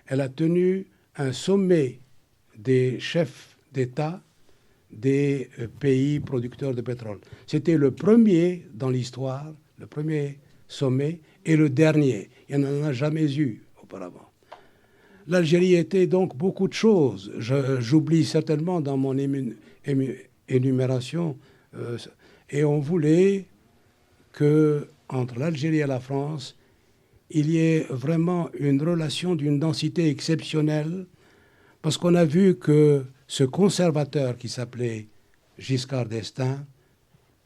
elle a tenu un sommet des chefs d'État des pays producteurs de pétrole. C'était le premier dans l'histoire, le premier sommet et le dernier. Il n'y en a jamais eu auparavant. L'Algérie était donc beaucoup de choses. J'oublie certainement dans mon énumération. Et on voulait qu'entre l'Algérie et la France, il y ait vraiment une relation d'une densité exceptionnelle, parce qu'on a vu que ce conservateur qui s'appelait Giscard d'Estaing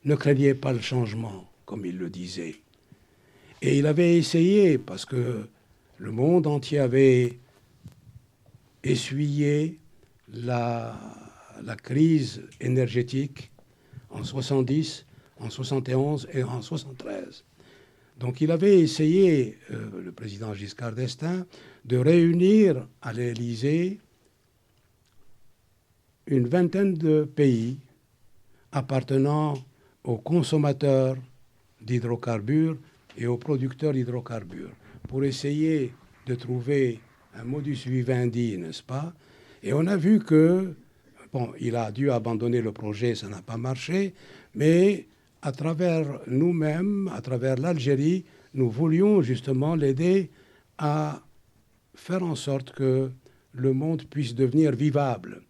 ne craignait pas le changement, comme il le disait. Et il avait essayé, parce que le monde entier avait essuyé la crise énergétique en 70, en 71 et en 73. Donc il avait essayé, le président Giscard d'Estaing, de réunir à l'Élysée une vingtaine de pays appartenant aux consommateurs d'hydrocarbures et aux producteurs d'hydrocarbures pour essayer de trouver un modus vivendi, n'est-ce pas? Et on a vu que, bon, il a dû abandonner le projet, ça n'a pas marché, mais à travers nous-mêmes, à travers l'Algérie, nous voulions justement l'aider à faire en sorte que le monde puisse devenir vivable.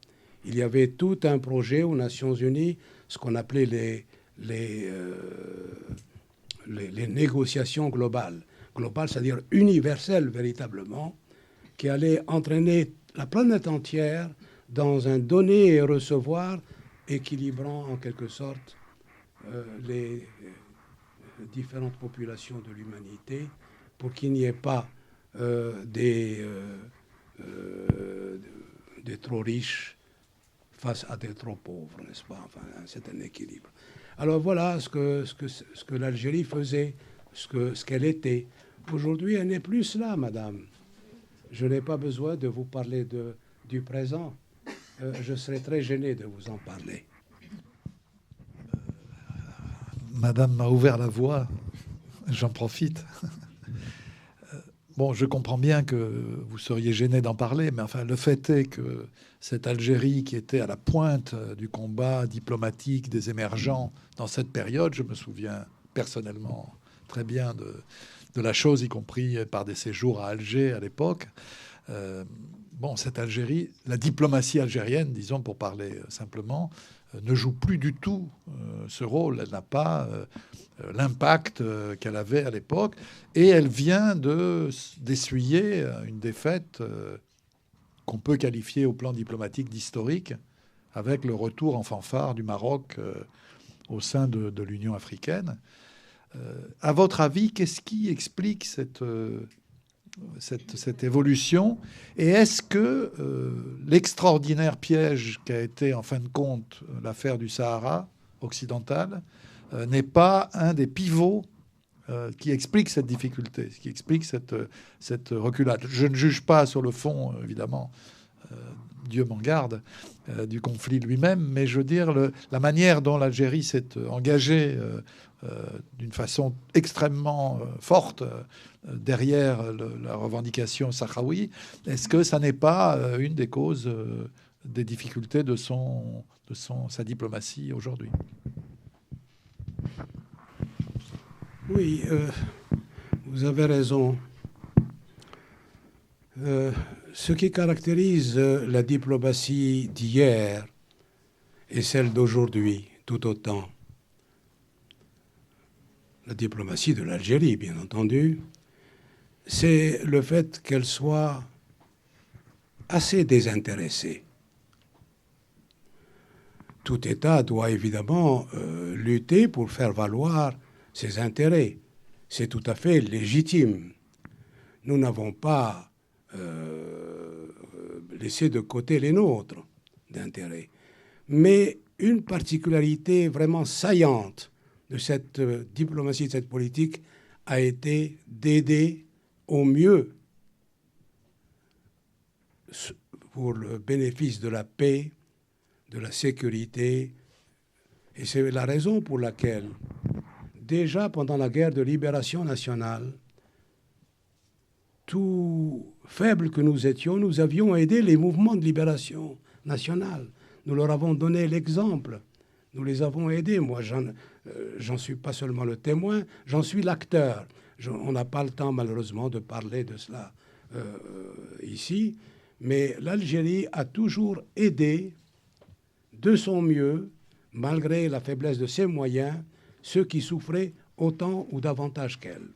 Il y avait tout un projet aux Nations Unies, ce qu'on appelait les négociations globales. Globales, c'est-à-dire universelles véritablement, qui allait entraîner la planète entière dans un donner et recevoir équilibrant en quelque sorte les différentes populations de l'humanité pour qu'il n'y ait pas des trop riches face à des trop pauvres, n'est-ce pas? Enfin, un certain équilibre. Alors voilà ce que l'Algérie faisait, ce qu'elle était. Aujourd'hui, elle n'est plus cela, madame. Je n'ai pas besoin de vous parler du présent. Je serais très gêné de vous en parler. Madame m'a ouvert la voie, j'en profite. Bon, je comprends bien que vous seriez gêné d'en parler, mais enfin, le fait est que cette Algérie qui était à la pointe du combat diplomatique des émergents dans cette période, je me souviens personnellement très bien de la chose, y compris par des séjours à Alger à l'époque. Bon, cette Algérie, la diplomatie algérienne, disons pour parler simplement, ne joue plus du tout ce rôle. Elle n'a pas l'impact qu'elle avait à l'époque, et elle vient d'essuyer une défaite qu'on peut qualifier au plan diplomatique d'historique, avec le retour en fanfare du Maroc au sein de l'Union africaine. À votre avis, qu'est-ce qui explique cette évolution? Et est-ce que l'extraordinaire piège qu'a été, en fin de compte, l'affaire du Sahara occidental n'est pas un des pivots qui explique cette difficulté, qui explique cette reculade? Je ne juge pas sur le fond, évidemment, Dieu m'en garde, du conflit lui-même, mais je veux dire, la manière dont l'Algérie s'est engagée d'une façon extrêmement forte derrière la revendication sahraoui, est-ce que ça n'est pas une des causes des difficultés de sa diplomatie aujourd'hui? Oui, vous avez raison. Ce qui caractérise la diplomatie d'hier et celle d'aujourd'hui, tout autant, la diplomatie de l'Algérie, bien entendu, c'est le fait qu'elle soit assez désintéressée. Tout État doit évidemment lutter pour faire valoir ses intérêts. C'est tout à fait légitime. Nous n'avons pas laissé de côté les nôtres d'intérêts. Mais une particularité vraiment saillante de cette diplomatie, de cette politique, a été d'aider au mieux, pour le bénéfice de la paix, de la sécurité. Et c'est la raison pour laquelle, déjà pendant la guerre de libération nationale, tout faibles que nous étions, nous avions aidé les mouvements de libération nationale. Nous leur avons donné l'exemple. Nous les avons aidés. Moi, j'en suis pas seulement le témoin, j'en suis l'acteur. On n'a pas le temps, malheureusement, de parler de cela ici. Mais l'Algérie a toujours aidé de son mieux, malgré la faiblesse de ses moyens, ceux qui souffraient autant ou davantage qu'elle.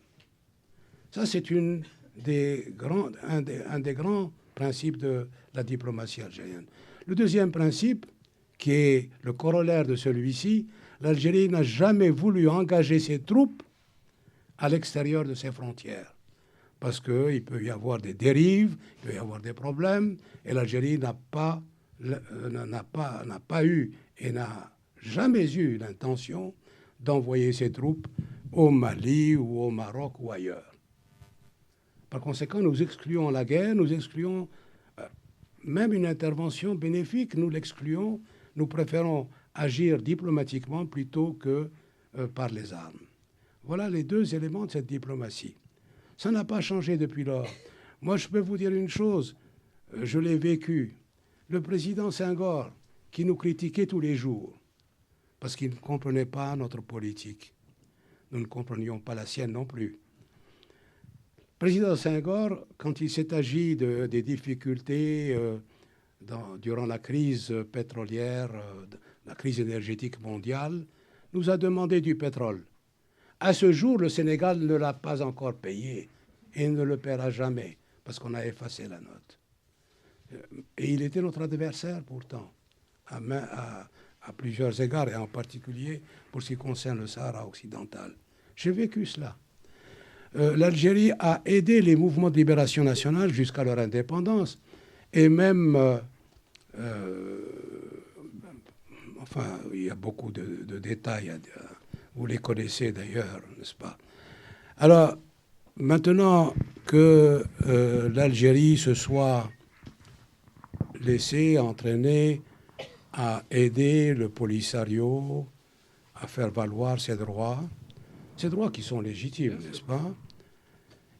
Ça, c'est un des grands principes de la diplomatie algérienne. Le deuxième principe, qui est le corollaire de celui-ci, l'Algérie n'a jamais voulu engager ses troupes à l'extérieur de ses frontières. Parce qu'il peut y avoir des dérives, il peut y avoir des problèmes, et l'Algérie n'a pas eu et n'a jamais eu l'intention d'envoyer ses troupes au Mali ou au Maroc ou ailleurs. Par conséquent, nous excluons la guerre, nous excluons même une intervention bénéfique, nous l'excluons, nous préférons agir diplomatiquement plutôt que par les armes. Voilà les deux éléments de cette diplomatie. Ça n'a pas changé depuis lors. Moi, je peux vous dire une chose, je l'ai vécu. Le président Senghor, qui nous critiquait tous les jours, parce qu'il ne comprenait pas notre politique. Nous ne comprenions pas la sienne non plus. Le président Senghor, quand il s'est agi des difficultés durant la crise pétrolière, la crise énergétique mondiale, nous a demandé du pétrole. À ce jour, le Sénégal ne l'a pas encore payé et ne le paiera jamais parce qu'on a effacé la note. Et il était notre adversaire pourtant, à plusieurs égards, et en particulier pour ce qui concerne le Sahara occidental. J'ai vécu cela. L'Algérie a aidé les mouvements de libération nationale jusqu'à leur indépendance, et même, enfin, il y a beaucoup de détails, vous les connaissez d'ailleurs, n'est-ce pas? Alors, maintenant que l'Algérie se soit laissée entraîner à aider le Polisario à faire valoir ses droits qui sont légitimes, n'est-ce pas?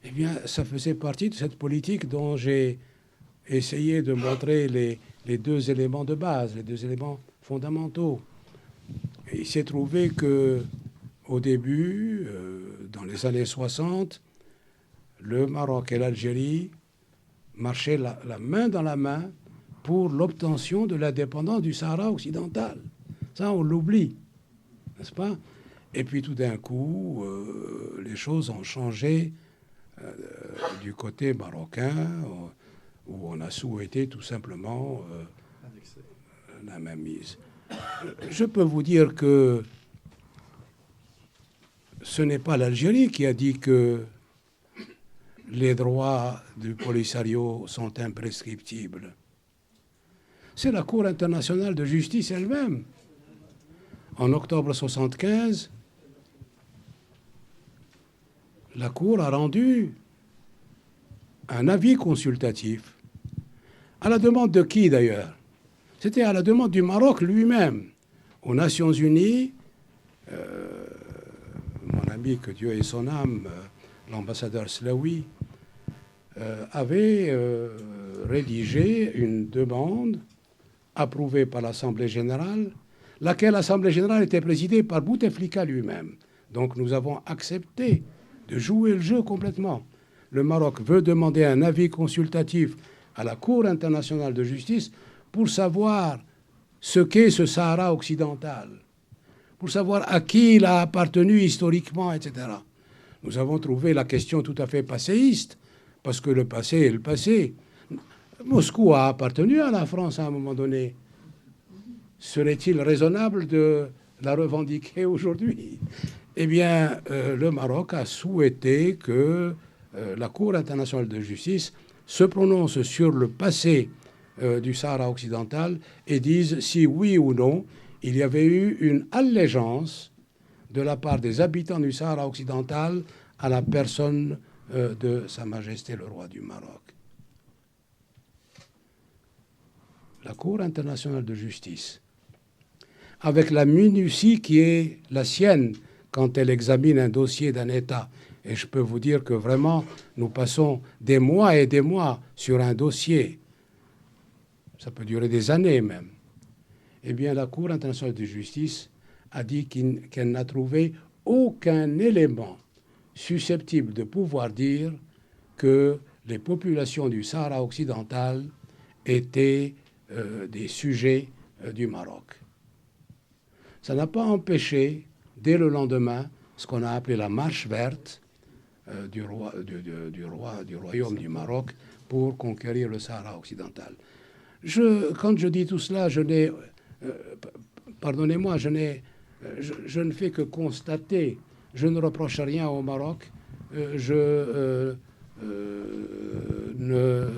Eh bien, ça faisait partie de cette politique dont j'ai essayé de montrer les deux éléments de base, les deux éléments fondamentaux. Et il s'est trouvé que, au début, dans les années 60, le Maroc et l'Algérie marchaient la main dans la main pour l'obtention de l'indépendance du Sahara occidental. Ça, on l'oublie, n'est-ce pas? Et puis tout d'un coup, les choses ont changé du côté marocain, où on a souhaité tout simplement la mainmise. Je peux vous dire que ce n'est pas l'Algérie qui a dit que les droits du Polisario sont imprescriptibles. C'est la Cour internationale de justice elle-même. En octobre 1975, la Cour a rendu un avis consultatif. À la demande de qui d'ailleurs? C'était à la demande du Maroc lui-même. Aux Nations Unies, mon ami, que Dieu ait son âme, l'ambassadeur Slaoui, avait rédigé une demande approuvée par l'Assemblée générale, laquelle Assemblée générale était présidée par Bouteflika lui-même. Donc nous avons accepté de jouer le jeu complètement. Le Maroc veut demander un avis consultatif à la Cour internationale de justice pour savoir ce qu'est ce Sahara occidental, pour savoir à qui il a appartenu historiquement, etc. Nous avons trouvé la question tout à fait passéiste, parce que le passé est le passé. Moscou a appartenu à la France à un moment donné. Serait-il raisonnable de la revendiquer aujourd'hui? Eh bien, le Maroc a souhaité que la Cour internationale de justice se prononce sur le passé du Sahara occidental et dise si oui ou non il y avait eu une allégeance de la part des habitants du Sahara occidental à la personne de Sa Majesté le roi du Maroc. La Cour internationale de justice, avec la minutie qui est la sienne quand elle examine un dossier d'un État, et je peux vous dire que vraiment, nous passons des mois et des mois sur un dossier, ça peut durer des années même, eh bien la Cour internationale de justice a dit qu'elle n'a trouvé aucun élément susceptible de pouvoir dire que les populations du Sahara occidental étaient des sujets du Maroc. Ça n'a pas empêché, dès le lendemain, ce qu'on a appelé la marche verte du royaume du Maroc pour conquérir le Sahara occidental. Quand je dis tout cela, pardonnez-moi, je ne fais que constater. Je ne reproche rien au Maroc. Je ne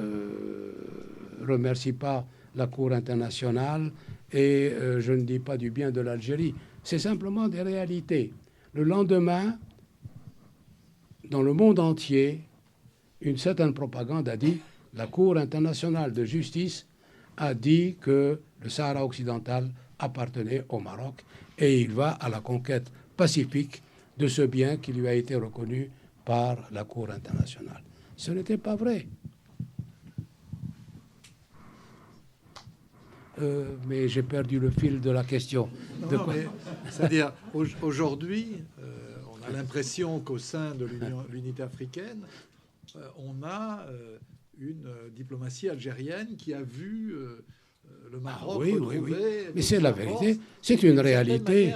remercie pas la Cour internationale et je ne dis pas du bien de l'Algérie. C'est simplement des réalités. Le lendemain, dans le monde entier, une certaine propagande a dit, la Cour internationale de justice a dit que le Sahara occidental appartenait au Maroc et il va à la conquête pacifique de ce bien qui lui a été reconnu par la Cour internationale. Ce n'était pas vrai. Mais j'ai perdu le fil de la question. C'est-à-dire, aujourd'hui, on a l'impression qu'au sein de l'unité africaine, on a une diplomatie algérienne qui a vu le Maroc retrouver... Oui. Mais c'est la vérité, c'est une réalité.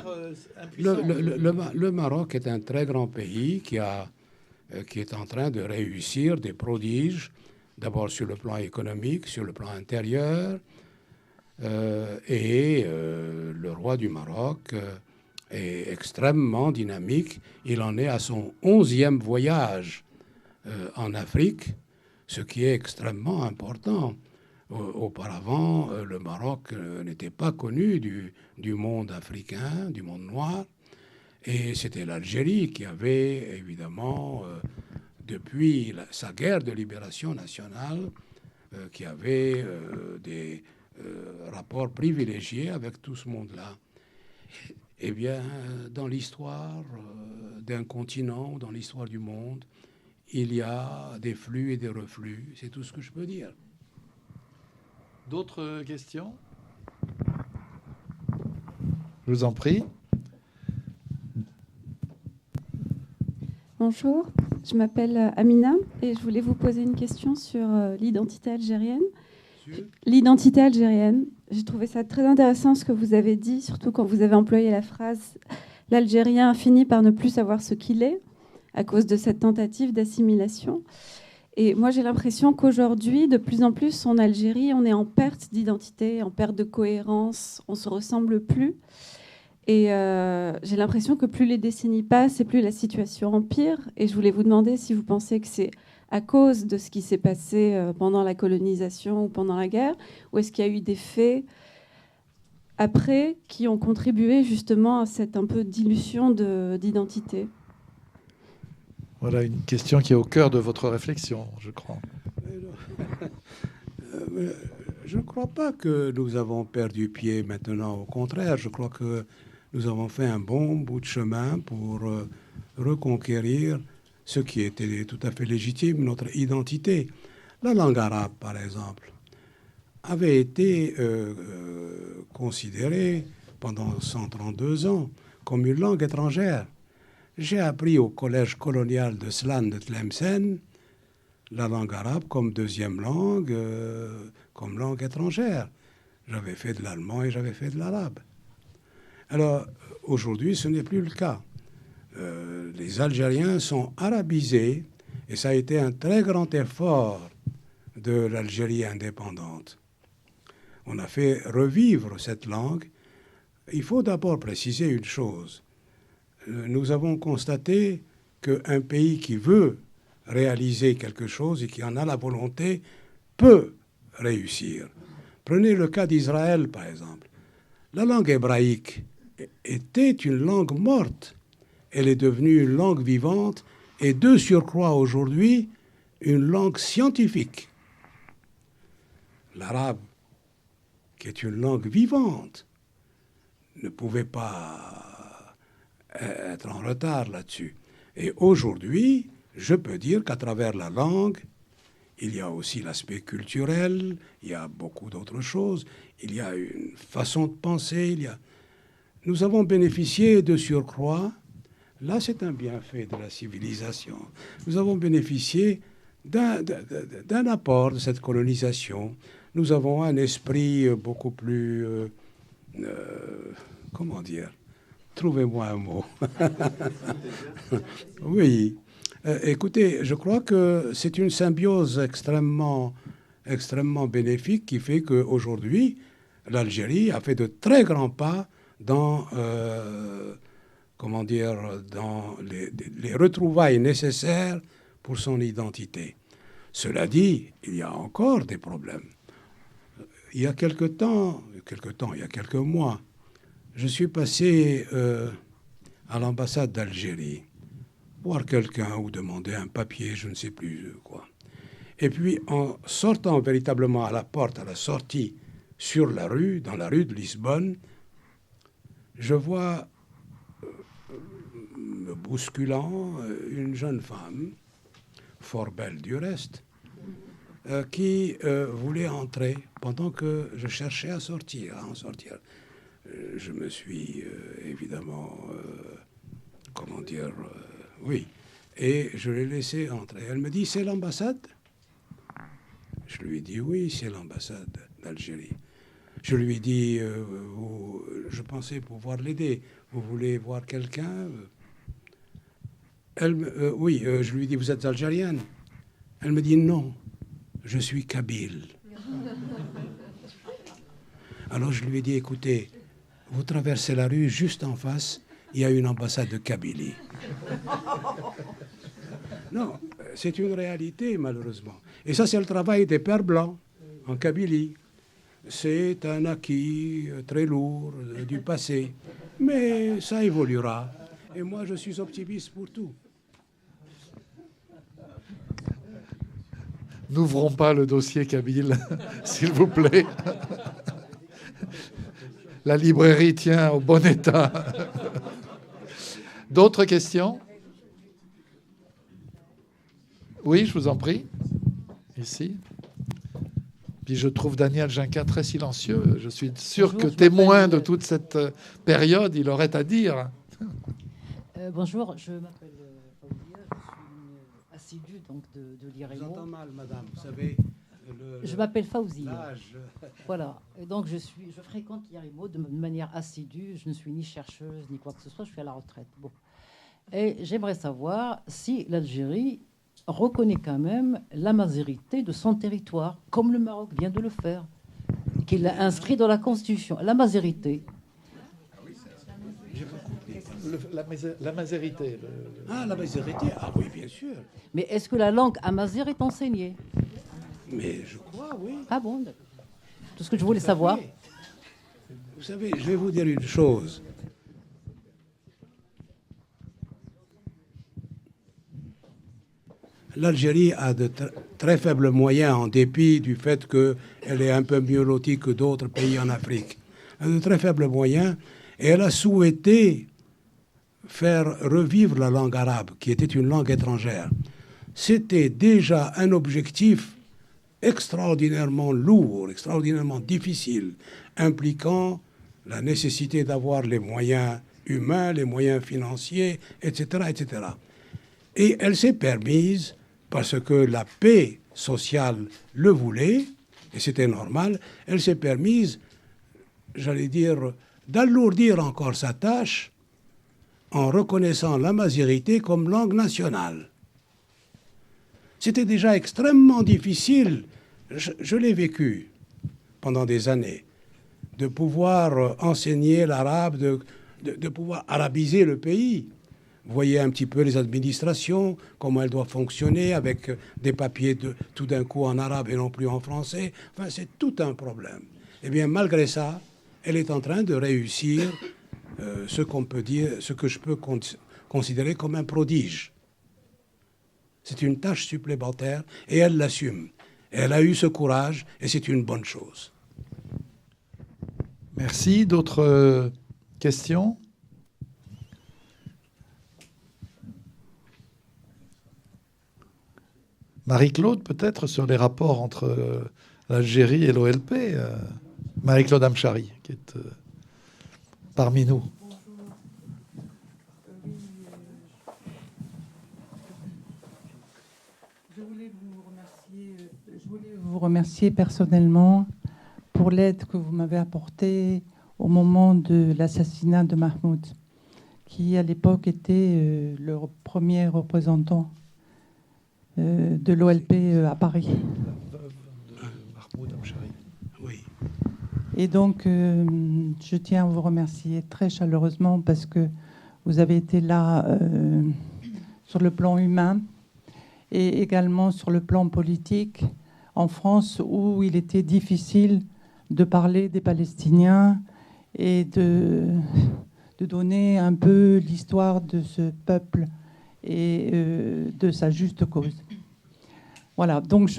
Le Maroc est un très grand pays qui est en train de réussir des prodiges, d'abord sur le plan économique, sur le plan intérieur, et le roi du Maroc est extrêmement dynamique. Il en est à son 11e voyage en Afrique, ce qui est extrêmement important. Auparavant, le Maroc n'était pas connu du monde africain, du monde noir, et c'était l'Algérie qui avait évidemment, depuis sa guerre de libération nationale, qui avait des rapports privilégiés avec tout ce monde-là. Eh bien, dans l'histoire d'un continent, dans l'histoire du monde, il y a des flux et des reflux. C'est tout ce que je peux dire. D'autres questions? Je vous en prie. Bonjour, je m'appelle Amina et je voulais vous poser une question sur l'identité algérienne. L'identité algérienne, j'ai trouvé ça très intéressant ce que vous avez dit, surtout quand vous avez employé la phrase « l'Algérien finit par ne plus savoir ce qu'il est » à cause de cette tentative d'assimilation. Et moi, j'ai l'impression qu'aujourd'hui, de plus en plus, en Algérie, on est en perte d'identité, en perte de cohérence, on ne se ressemble plus. Et j'ai l'impression que plus les décennies passent et plus la situation empire. Et je voulais vous demander si vous pensez que c'est à cause de ce qui s'est passé pendant la colonisation ou pendant la guerre, ou est-ce qu'il y a eu des faits après qui ont contribué justement à cette un peu dilution d'identité? Voilà une question qui est au cœur de votre réflexion, je crois. Je ne crois pas que nous avons perdu pied maintenant. Au contraire, je crois que nous avons fait un bon bout de chemin pour reconquérir ce qui était tout à fait légitime, notre identité. La langue arabe, par exemple, avait été considérée pendant 132 ans comme une langue étrangère. J'ai appris au collège colonial de Slan de Tlemcen la langue arabe comme deuxième langue, comme langue étrangère. J'avais fait de l'allemand et j'avais fait de l'arabe. Alors, aujourd'hui, ce n'est plus le cas. Les Algériens sont arabisés et ça a été un très grand effort de l'Algérie indépendante. On a fait revivre cette langue. Il faut d'abord préciser une chose. Nous avons constaté qu'un pays qui veut réaliser quelque chose et qui en a la volonté peut réussir. Prenez le cas d'Israël, par exemple. La langue hébraïque était une langue morte. Elle est devenue une langue vivante et de surcroît aujourd'hui une langue scientifique. L'arabe, qui est une langue vivante, ne pouvait pas être en retard là-dessus. Et aujourd'hui, je peux dire qu'à travers la langue, il y a aussi l'aspect culturel, il y a beaucoup d'autres choses, il y a une façon de penser, Nous avons bénéficié de surcroît, là c'est un bienfait de la civilisation, nous avons bénéficié d'un apport de cette colonisation. Nous avons un esprit beaucoup plus... comment dire ? Trouvez-moi un mot. Oui. Écoutez, je crois que c'est une symbiose extrêmement bénéfique qui fait qu'aujourd'hui, l'Algérie a fait de très grands pas dans, dans les retrouvailles nécessaires pour son identité. Cela dit, il y a encore des problèmes. Il y a quelques mois, je suis passé à l'ambassade d'Algérie, voir quelqu'un ou demander un papier, je ne sais plus quoi. Et puis, en sortant véritablement à la porte, à la sortie, sur la rue, dans la rue de Lisbonne, je vois, me bousculant, une jeune femme, fort belle du reste, qui voulait entrer pendant que je cherchais à en sortir. Je me suis évidemment, oui, et je l'ai laissée entrer. Elle me dit, c'est l'ambassade ? Je lui ai dit, oui, c'est l'ambassade d'Algérie. Je lui ai dit, je pensais pouvoir l'aider. Vous voulez voir quelqu'un ? Oui, je lui ai dit, vous êtes algérienne ? Elle me dit, non, je suis kabyle. Alors je lui ai dit, écoutez, vous traversez la rue, juste en face, il y a une ambassade de Kabylie. Non, c'est une réalité, malheureusement. Et ça, c'est le travail des pères blancs en Kabylie. C'est un acquis très lourd du passé. Mais ça évoluera. Et moi, je suis optimiste pour tout. N'ouvrons pas le dossier kabyle, s'il vous plaît. La librairie tient au bon état. D'autres questions ? Oui, je vous en prie. Ici. Puis je trouve Daniel Ginquin très silencieux. Je suis sûr que témoin de toute cette période, il aurait à dire. Bonjour, je m'appelle Fauzia, je suis une assidue donc, de l'IREMO. Je vous entends mal, madame, vous savez... Je m'appelle Fauzia. Voilà, et donc je fréquente l'IREMO de manière assidue. Je ne suis ni chercheuse ni quoi que ce soit, je suis à la retraite. Bon. Et j'aimerais savoir si l'Algérie reconnaît quand même la mazérité de son territoire, comme le Maroc vient de le faire, qu'il a inscrit dans la Constitution. La mazérité. La mazérité. Ah, la mazérité. Ah oui, bien sûr. Mais est-ce que la langue amazigh est enseignée? Mais je crois, oui. Ah bon, d'accord. Tout ce que je voulais savoir. Vous savez, je vais vous dire une chose. L'Algérie a de très faibles moyens, en dépit du fait qu'elle est un peu mieux lotie que d'autres pays en Afrique. Elle a de très faibles moyens, et elle a souhaité faire revivre la langue arabe, qui était une langue étrangère. C'était déjà un objectif extraordinairement lourd, extraordinairement difficile, impliquant la nécessité d'avoir les moyens humains, les moyens financiers, etc., etc. Et elle s'est permise, parce que la paix sociale le voulait, et c'était normal, elle s'est permise, j'allais dire, d'alourdir encore sa tâche en reconnaissant la mazérité comme langue nationale. C'était déjà extrêmement difficile, je l'ai vécu pendant des années, de pouvoir enseigner l'arabe, de pouvoir arabiser le pays. Vous voyez un petit peu les administrations, comment elles doivent fonctionner avec des papiers tout d'un coup en arabe et non plus en français. Enfin, c'est tout un problème. Eh bien, malgré ça, elle est en train de réussir ce qu'on peut dire, ce que je peux considérer comme un prodige. C'est une tâche supplémentaire et elle l'assume. Elle a eu ce courage et c'est une bonne chose. Merci. D'autres questions ? Marie-Claude, peut-être, sur les rapports entre l'Algérie et l'OLP. Marie-Claude Amchari, qui est parmi nous. Je voulais vous remercier personnellement pour l'aide que vous m'avez apportée au moment de l'assassinat de Mahmoud, qui à l'époque était le premier représentant de l'OLP à Paris. Oui. Et donc, je tiens à vous remercier très chaleureusement parce que vous avez été là sur le plan humain et également sur le plan politique en France où il était difficile de parler des Palestiniens et de donner un peu l'histoire de ce peuple et de sa juste cause. Voilà, donc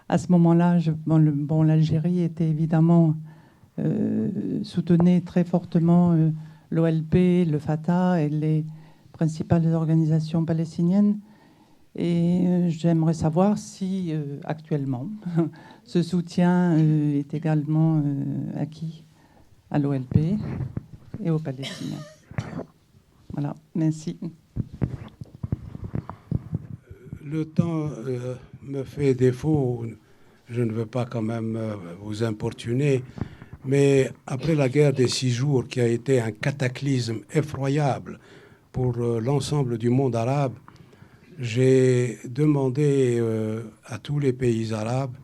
à ce moment-là, l'Algérie était évidemment soutenait très fortement l'OLP, le Fatah et les principales organisations palestiniennes. Et j'aimerais savoir si actuellement ce soutien est également acquis à l'OLP et aux Palestiniens. Voilà, merci. Le temps me fait défaut, je ne veux pas quand même vous importuner, mais après la guerre des 6 jours, qui a été un cataclysme effroyable pour l'ensemble du monde arabe, j'ai demandé à tous les pays arabes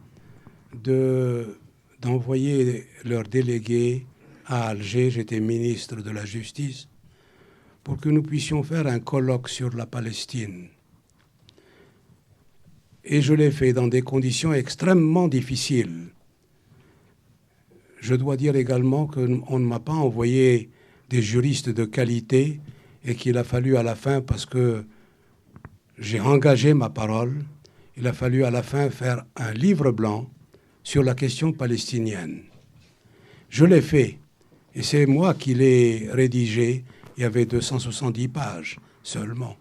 d'envoyer leurs délégués à Alger, j'étais ministre de la Justice, pour que nous puissions faire un colloque sur la Palestine. Et je l'ai fait dans des conditions extrêmement difficiles. Je dois dire également qu'on ne m'a pas envoyé des juristes de qualité et qu'il a fallu à la fin, parce que j'ai engagé ma parole, il a fallu à la fin faire un livre blanc sur la question palestinienne. Je l'ai fait, et c'est moi qui l'ai rédigé. Il y avait 270 pages seulement.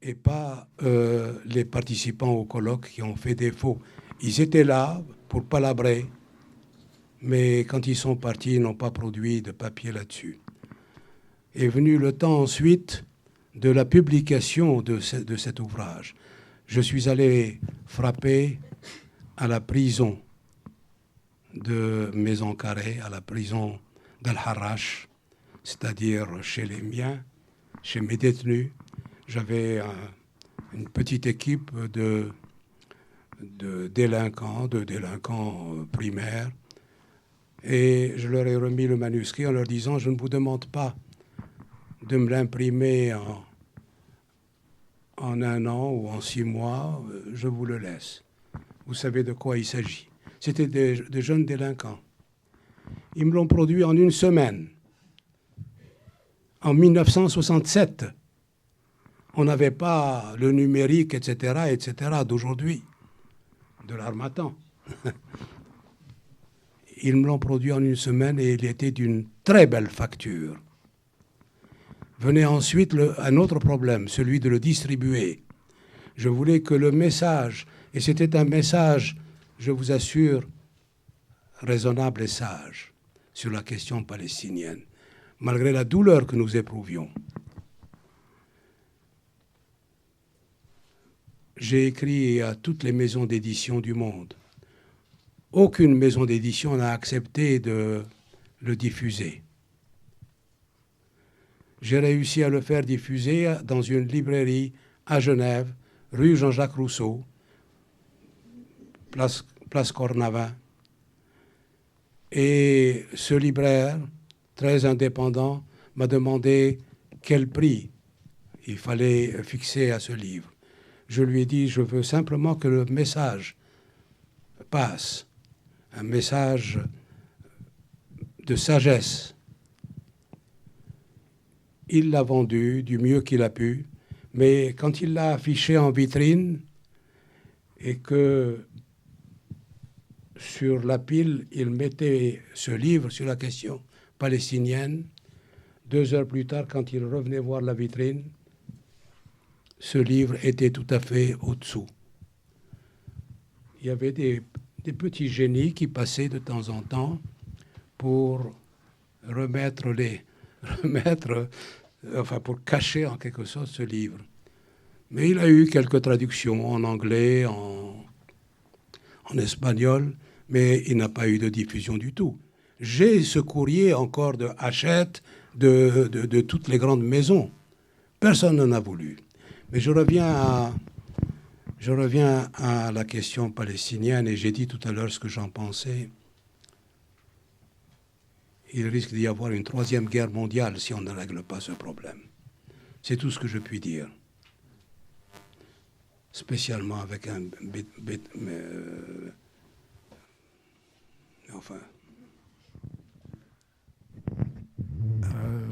et pas les participants au colloque qui ont fait défaut. Ils étaient là pour palabrer, mais quand ils sont partis, ils n'ont pas produit de papier là-dessus. Est venu le temps ensuite de la publication de cet ouvrage. Je suis allé frapper à la prison de Maison Carrée, à la prison d'Al-Harrach, c'est-à-dire chez les miens, chez mes détenus. J'avais une petite équipe de délinquants primaires, et je leur ai remis le manuscrit en leur disant « Je ne vous demande pas de me l'imprimer en 1 an ou en 6 mois, je vous le laisse. Vous savez de quoi il s'agit. » C'était des jeunes délinquants. Ils me l'ont produit en 1 semaine. En 1967, on n'avait pas le numérique, etc., d'aujourd'hui, de l'Harmattan. Ils me l'ont produit en 1 semaine et il était d'une très belle facture. Venait ensuite un autre problème, celui de le distribuer. Je voulais que le message, et c'était un message, je vous assure, raisonnable et sage, sur la question palestinienne, malgré la douleur que nous éprouvions. J'ai écrit à toutes les maisons d'édition du monde. Aucune maison d'édition n'a accepté de le diffuser. J'ai réussi à le faire diffuser dans une librairie à Genève, rue Jean-Jacques Rousseau, place Cornavin. Et ce libraire, très indépendant, m'a demandé quel prix il fallait fixer à ce livre. Je lui ai dit, je veux simplement que le message passe, un message de sagesse. Il l'a vendu du mieux qu'il a pu, mais quand il l'a affiché en vitrine et que sur la pile, il mettait ce livre sur la question palestinienne, 2 heures plus tard, quand il revenait voir la vitrine, ce livre était tout à fait au-dessous. Il y avait des petits génies qui passaient de temps en temps pour pour cacher en quelque sorte ce livre. Mais il a eu quelques traductions en anglais, en espagnol, mais il n'a pas eu de diffusion du tout. J'ai ce courrier encore de Hachette, de toutes les grandes maisons. Personne n'en a voulu. Mais je reviens à la question palestinienne, et j'ai dit tout à l'heure ce que j'en pensais. Il risque d'y avoir une 3e guerre mondiale si on ne règle pas ce problème. C'est tout ce que je puis dire. Spécialement avec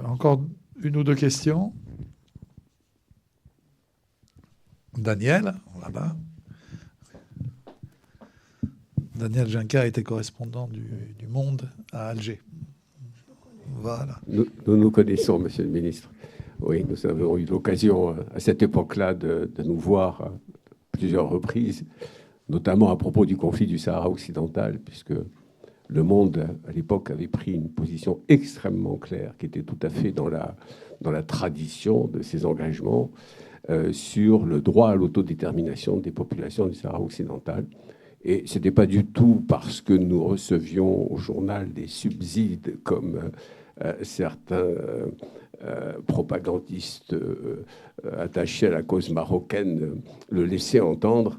Encore 1 ou 2 questions. Daniel, là-bas. Daniel Ginca était correspondant du Monde à Alger. Voilà. Nous nous connaissons, Monsieur le Ministre. Oui, nous avons eu l'occasion à cette époque-là de nous voir à plusieurs reprises, notamment à propos du conflit du Sahara occidental, puisque le Monde, à l'époque, avait pris une position extrêmement claire, qui était tout à fait dans la tradition de ses engagements sur le droit à l'autodétermination des populations du Sahara occidental. Et ce n'était pas du tout parce que nous recevions au journal des subsides comme certains propagandistes attachés à la cause marocaine le laissaient entendre.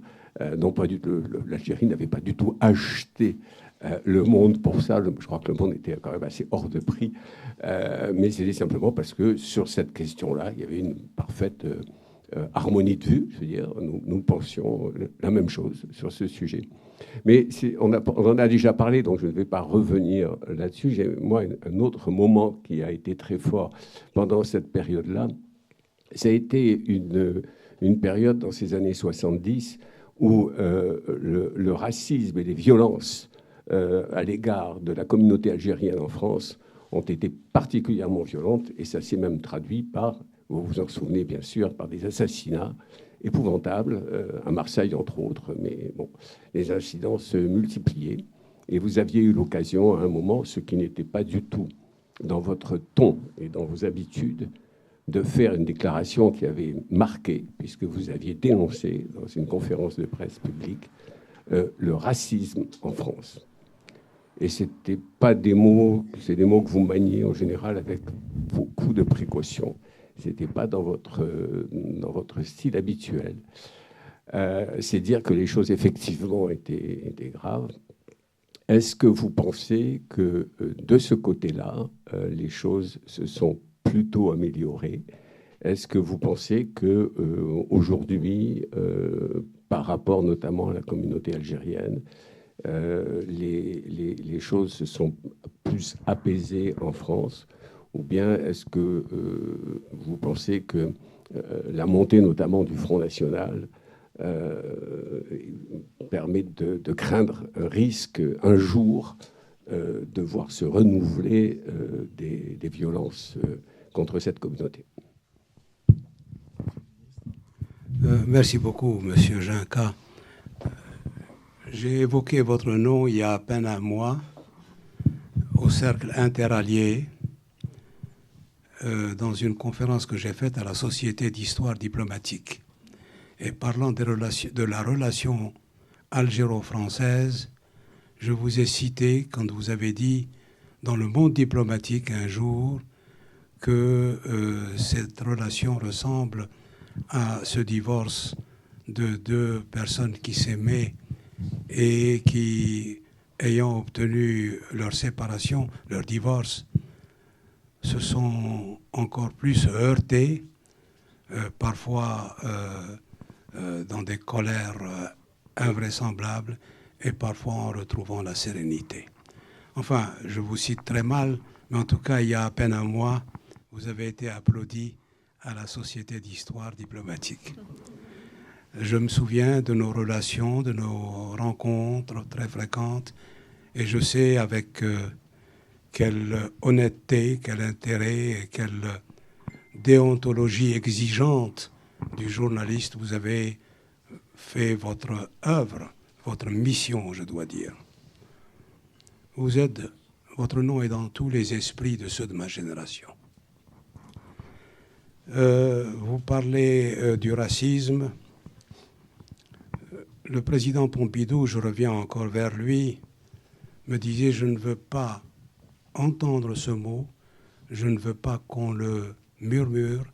Non, pas du tout. L'Algérie n'avait pas du tout acheté le Monde pour ça. Je crois que le Monde était quand même assez hors de prix. Mais c'était simplement parce que sur cette question-là, il y avait une parfaite harmonie de vue. Je veux dire, nous pensions la même chose sur ce sujet. Mais on en a déjà parlé, donc je ne vais pas revenir là-dessus. J'ai, moi, un autre moment qui a été très fort pendant cette période-là, ça a été une période dans ces années 70 où le racisme et les violences à l'égard de la communauté algérienne en France ont été particulièrement violentes, et ça s'est même traduit par vous vous en souvenez bien sûr, par des assassinats épouvantables, à Marseille entre autres, mais bon, les incidents se multipliaient. Et vous aviez eu l'occasion à un moment, ce qui n'était pas du tout dans votre ton et dans vos habitudes, de faire une déclaration qui avait marqué, puisque vous aviez dénoncé dans une conférence de presse publique le racisme en France. Et c'était pas des mots, c'est des mots que vous maniez en général avec beaucoup de précaution. C'était pas dans votre style habituel. C'est dire que les choses effectivement étaient graves. Est-ce que vous pensez que de ce côté-là, les choses se sont plutôt améliorées? Est-ce que vous pensez que aujourd'hui, par rapport notamment à la communauté algérienne, les choses se sont plus apaisées en France? Ou bien est-ce que vous pensez que la montée notamment du Front National permet de craindre un risque un jour de voir se renouveler des violences contre cette communauté? Merci beaucoup, Monsieur Ginca. J'ai évoqué votre nom il y a à peine un mois au Cercle interallié dans une conférence que j'ai faite à la Société d'histoire diplomatique. Et parlant de la relation algéro-française, je vous ai cité quand vous avez dit dans le monde diplomatique un jour que cette relation ressemble à ce divorce de deux personnes qui s'aimaient et qui, ayant obtenu leur séparation, leur divorce, se sont encore plus heurtés, parfois dans des colères invraisemblables et parfois en retrouvant la sérénité. Enfin, je vous cite très mal, mais en tout cas, il y a à peine un mois, vous avez été applaudi à la Société d'histoire diplomatique. Je me souviens de nos relations, de nos rencontres très fréquentes, et je sais avec quelle honnêteté, quel intérêt et quelle déontologie exigeante du journaliste vous avez fait votre œuvre, votre mission, je dois dire. Votre nom est dans tous les esprits de ceux de ma génération. Vous parlez du racisme. Le président Pompidou, je reviens encore vers lui, me disait « Je ne veux pas entendre ce mot, je ne veux pas qu'on le murmure,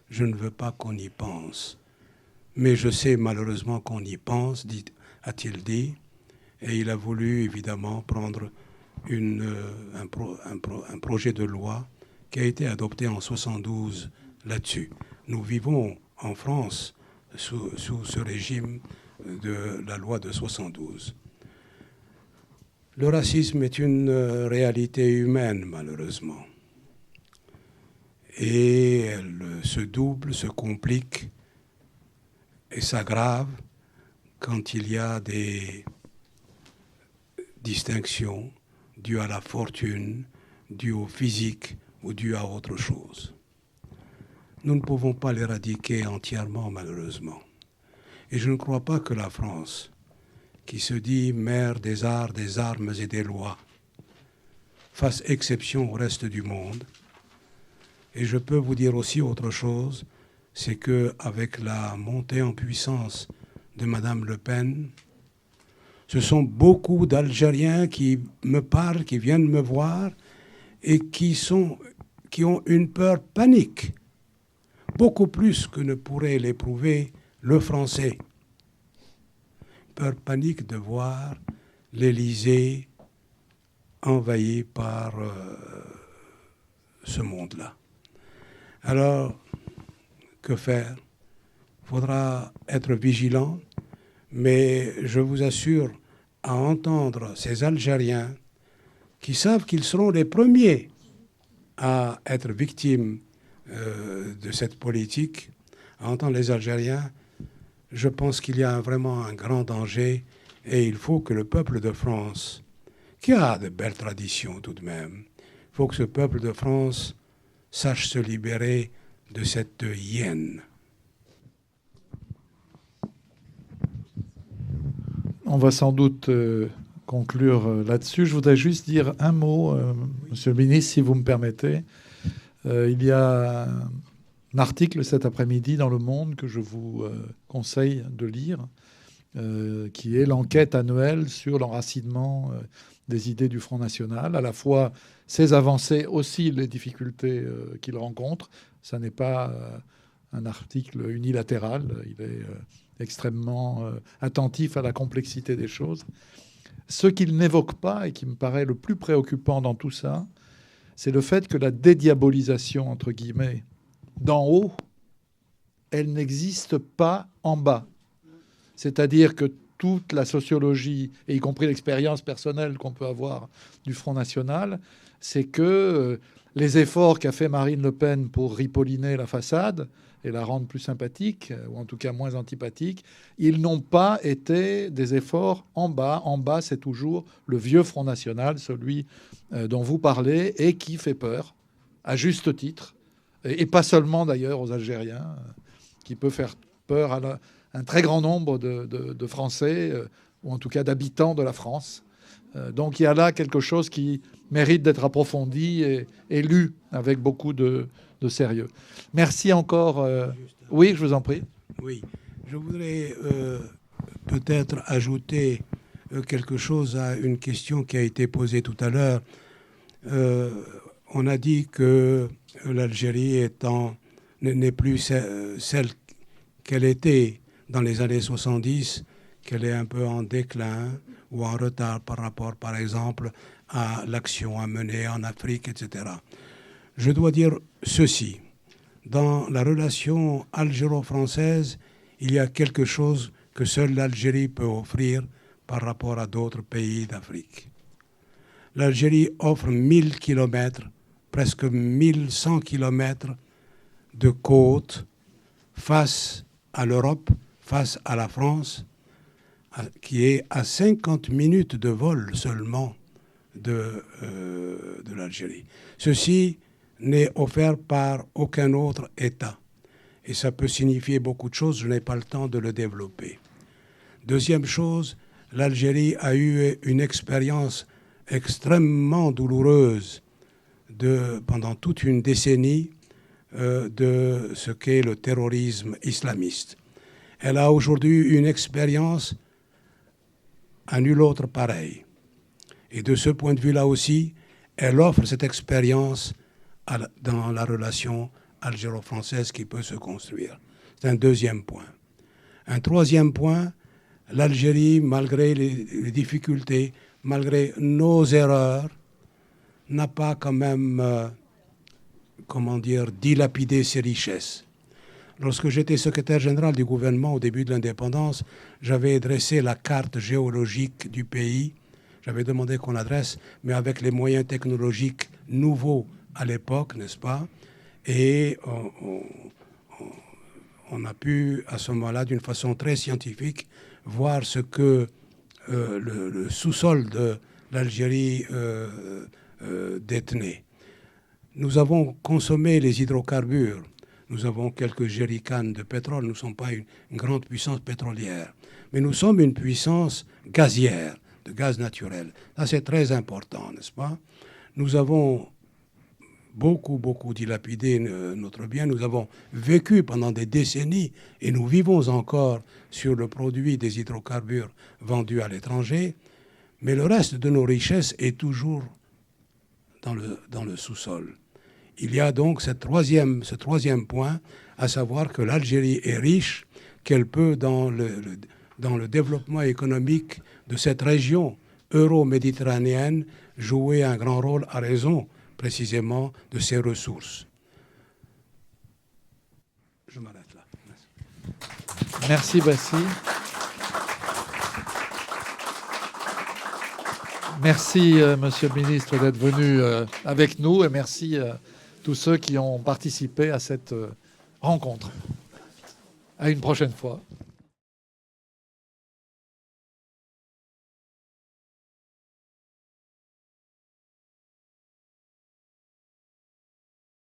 je ne veux pas qu'on y pense. Mais je sais malheureusement qu'on y pense, a-t-il dit, et il a voulu évidemment prendre un projet de loi qui a été adopté en 1972 là-dessus. Nous vivons en France sous ce régime de la loi de 1972. Le racisme est une réalité humaine, malheureusement. Et elle se double, se complique et s'aggrave quand il y a des distinctions dues à la fortune, dues au physique ou dues à autre chose. Nous ne pouvons pas l'éradiquer entièrement, malheureusement. Et je ne crois pas que la France, qui se dit mère des arts, des armes et des lois, fasse exception au reste du monde. Et je peux vous dire aussi autre chose, c'est qu'avec la montée en puissance de Madame Le Pen, ce sont beaucoup d'Algériens qui me parlent, qui viennent me voir et qui ont une peur panique, beaucoup plus que ne pourrait l'éprouver le Français. Peur panique de voir l'Élysée envahi par ce monde-là. Alors, que faire? Il faudra être vigilant, mais je vous assure, à entendre ces Algériens qui savent qu'ils seront les premiers à être victimes de cette politique, à entendre les Algériens, je pense qu'il y a vraiment un grand danger et il faut que le peuple de France, qui a de belles traditions tout de même, il faut que ce peuple de France sache se libérer de cette hyène. On va sans doute conclure là-dessus. Je voudrais juste dire un mot, Monsieur le ministre, si vous me permettez. Il y a un article cet après-midi dans Le Monde que je vous conseille de lire, qui est l'enquête annuelle sur l'enracinement des idées du Front National, à la fois ses avancées, aussi les difficultés qu'il rencontre. Ça n'est pas un article unilatéral, il est extrêmement attentif à la complexité des choses. Ce qu'il n'évoque pas, et qui me paraît le plus préoccupant dans tout ça, c'est le fait que la dédiabolisation, entre guillemets, d'en haut, elle n'existe pas en bas. C'est-à-dire que toute la sociologie, et y compris l'expérience personnelle qu'on peut avoir du Front National, c'est que les efforts qu'a fait Marine Le Pen pour ripolliner la façade et la rendre plus sympathique, ou en tout cas moins antipathique, ils n'ont pas été des efforts en bas. En bas, c'est toujours le vieux Front National, celui dont vous parlez, et qui fait peur, à juste titre, et pas seulement d'ailleurs aux Algériens, qui peut faire peur à un très grand nombre de Français, ou en tout cas d'habitants de la France. Donc il y a là quelque chose qui mérite d'être approfondi et lu avec beaucoup de sérieux. Merci encore. Oui, je vous en prie. Oui, je voudrais peut-être ajouter quelque chose à une question qui a été posée tout à l'heure. On a dit que l'Algérie n'est plus celle qu'elle était dans les années 70, qu'elle est un peu en déclin ou en retard par rapport, par exemple, à l'action à mener en Afrique, etc. Je dois dire ceci. Dans la relation algéro-française, il y a quelque chose que seule l'Algérie peut offrir par rapport à d'autres pays d'Afrique. L'Algérie offre 1000 kilomètres, presque 1100 kilomètres de côte face à l'Europe, face à la France, qui est à 50 minutes de vol seulement de l'Algérie. Ceci n'est offert par aucun autre État. Et ça peut signifier beaucoup de choses, je n'ai pas le temps de le développer. Deuxième chose, l'Algérie a eu une expérience extrêmement douloureuse pendant toute une décennie de ce qu'est le terrorisme islamiste. Elle a aujourd'hui une expérience à nul autre pareil. Et de ce point de vue-là aussi, elle offre cette expérience dans la relation algéro-française qui peut se construire. C'est un deuxième point. Un troisième point, l'Algérie, malgré les difficultés, malgré nos erreurs, n'a pas quand même, dilapidé ses richesses. Lorsque j'étais secrétaire général du gouvernement au début de l'indépendance, j'avais dressé la carte géologique du pays. J'avais demandé qu'on la dresse, mais avec les moyens technologiques nouveaux à l'époque, n'est-ce pas? Et on a pu, à ce moment-là, d'une façon très scientifique, voir ce que le sous-sol de l'Algérie détenait. Nous avons consommé les hydrocarbures. Nous avons quelques jerrycans de pétrole. Nous ne sommes pas une grande puissance pétrolière. Mais nous sommes une puissance gazière, de gaz naturel. Ça, c'est très important, n'est-ce pas? Nous avons beaucoup dilapidé notre bien. Nous avons vécu pendant des décennies et nous vivons encore sur le produit des hydrocarbures vendus à l'étranger. Mais le reste de nos richesses est toujours dans le sous-sol. Il y a donc ce troisième point, à savoir que l'Algérie est riche, qu'elle peut, dans le développement économique de cette région euro-méditerranéenne, jouer un grand rôle à raison précisément de ses ressources. Je m'arrête là. Merci Bassi. Merci Monsieur le Ministre d'être venu avec nous et merci tous ceux qui ont participé à cette rencontre. À une prochaine fois.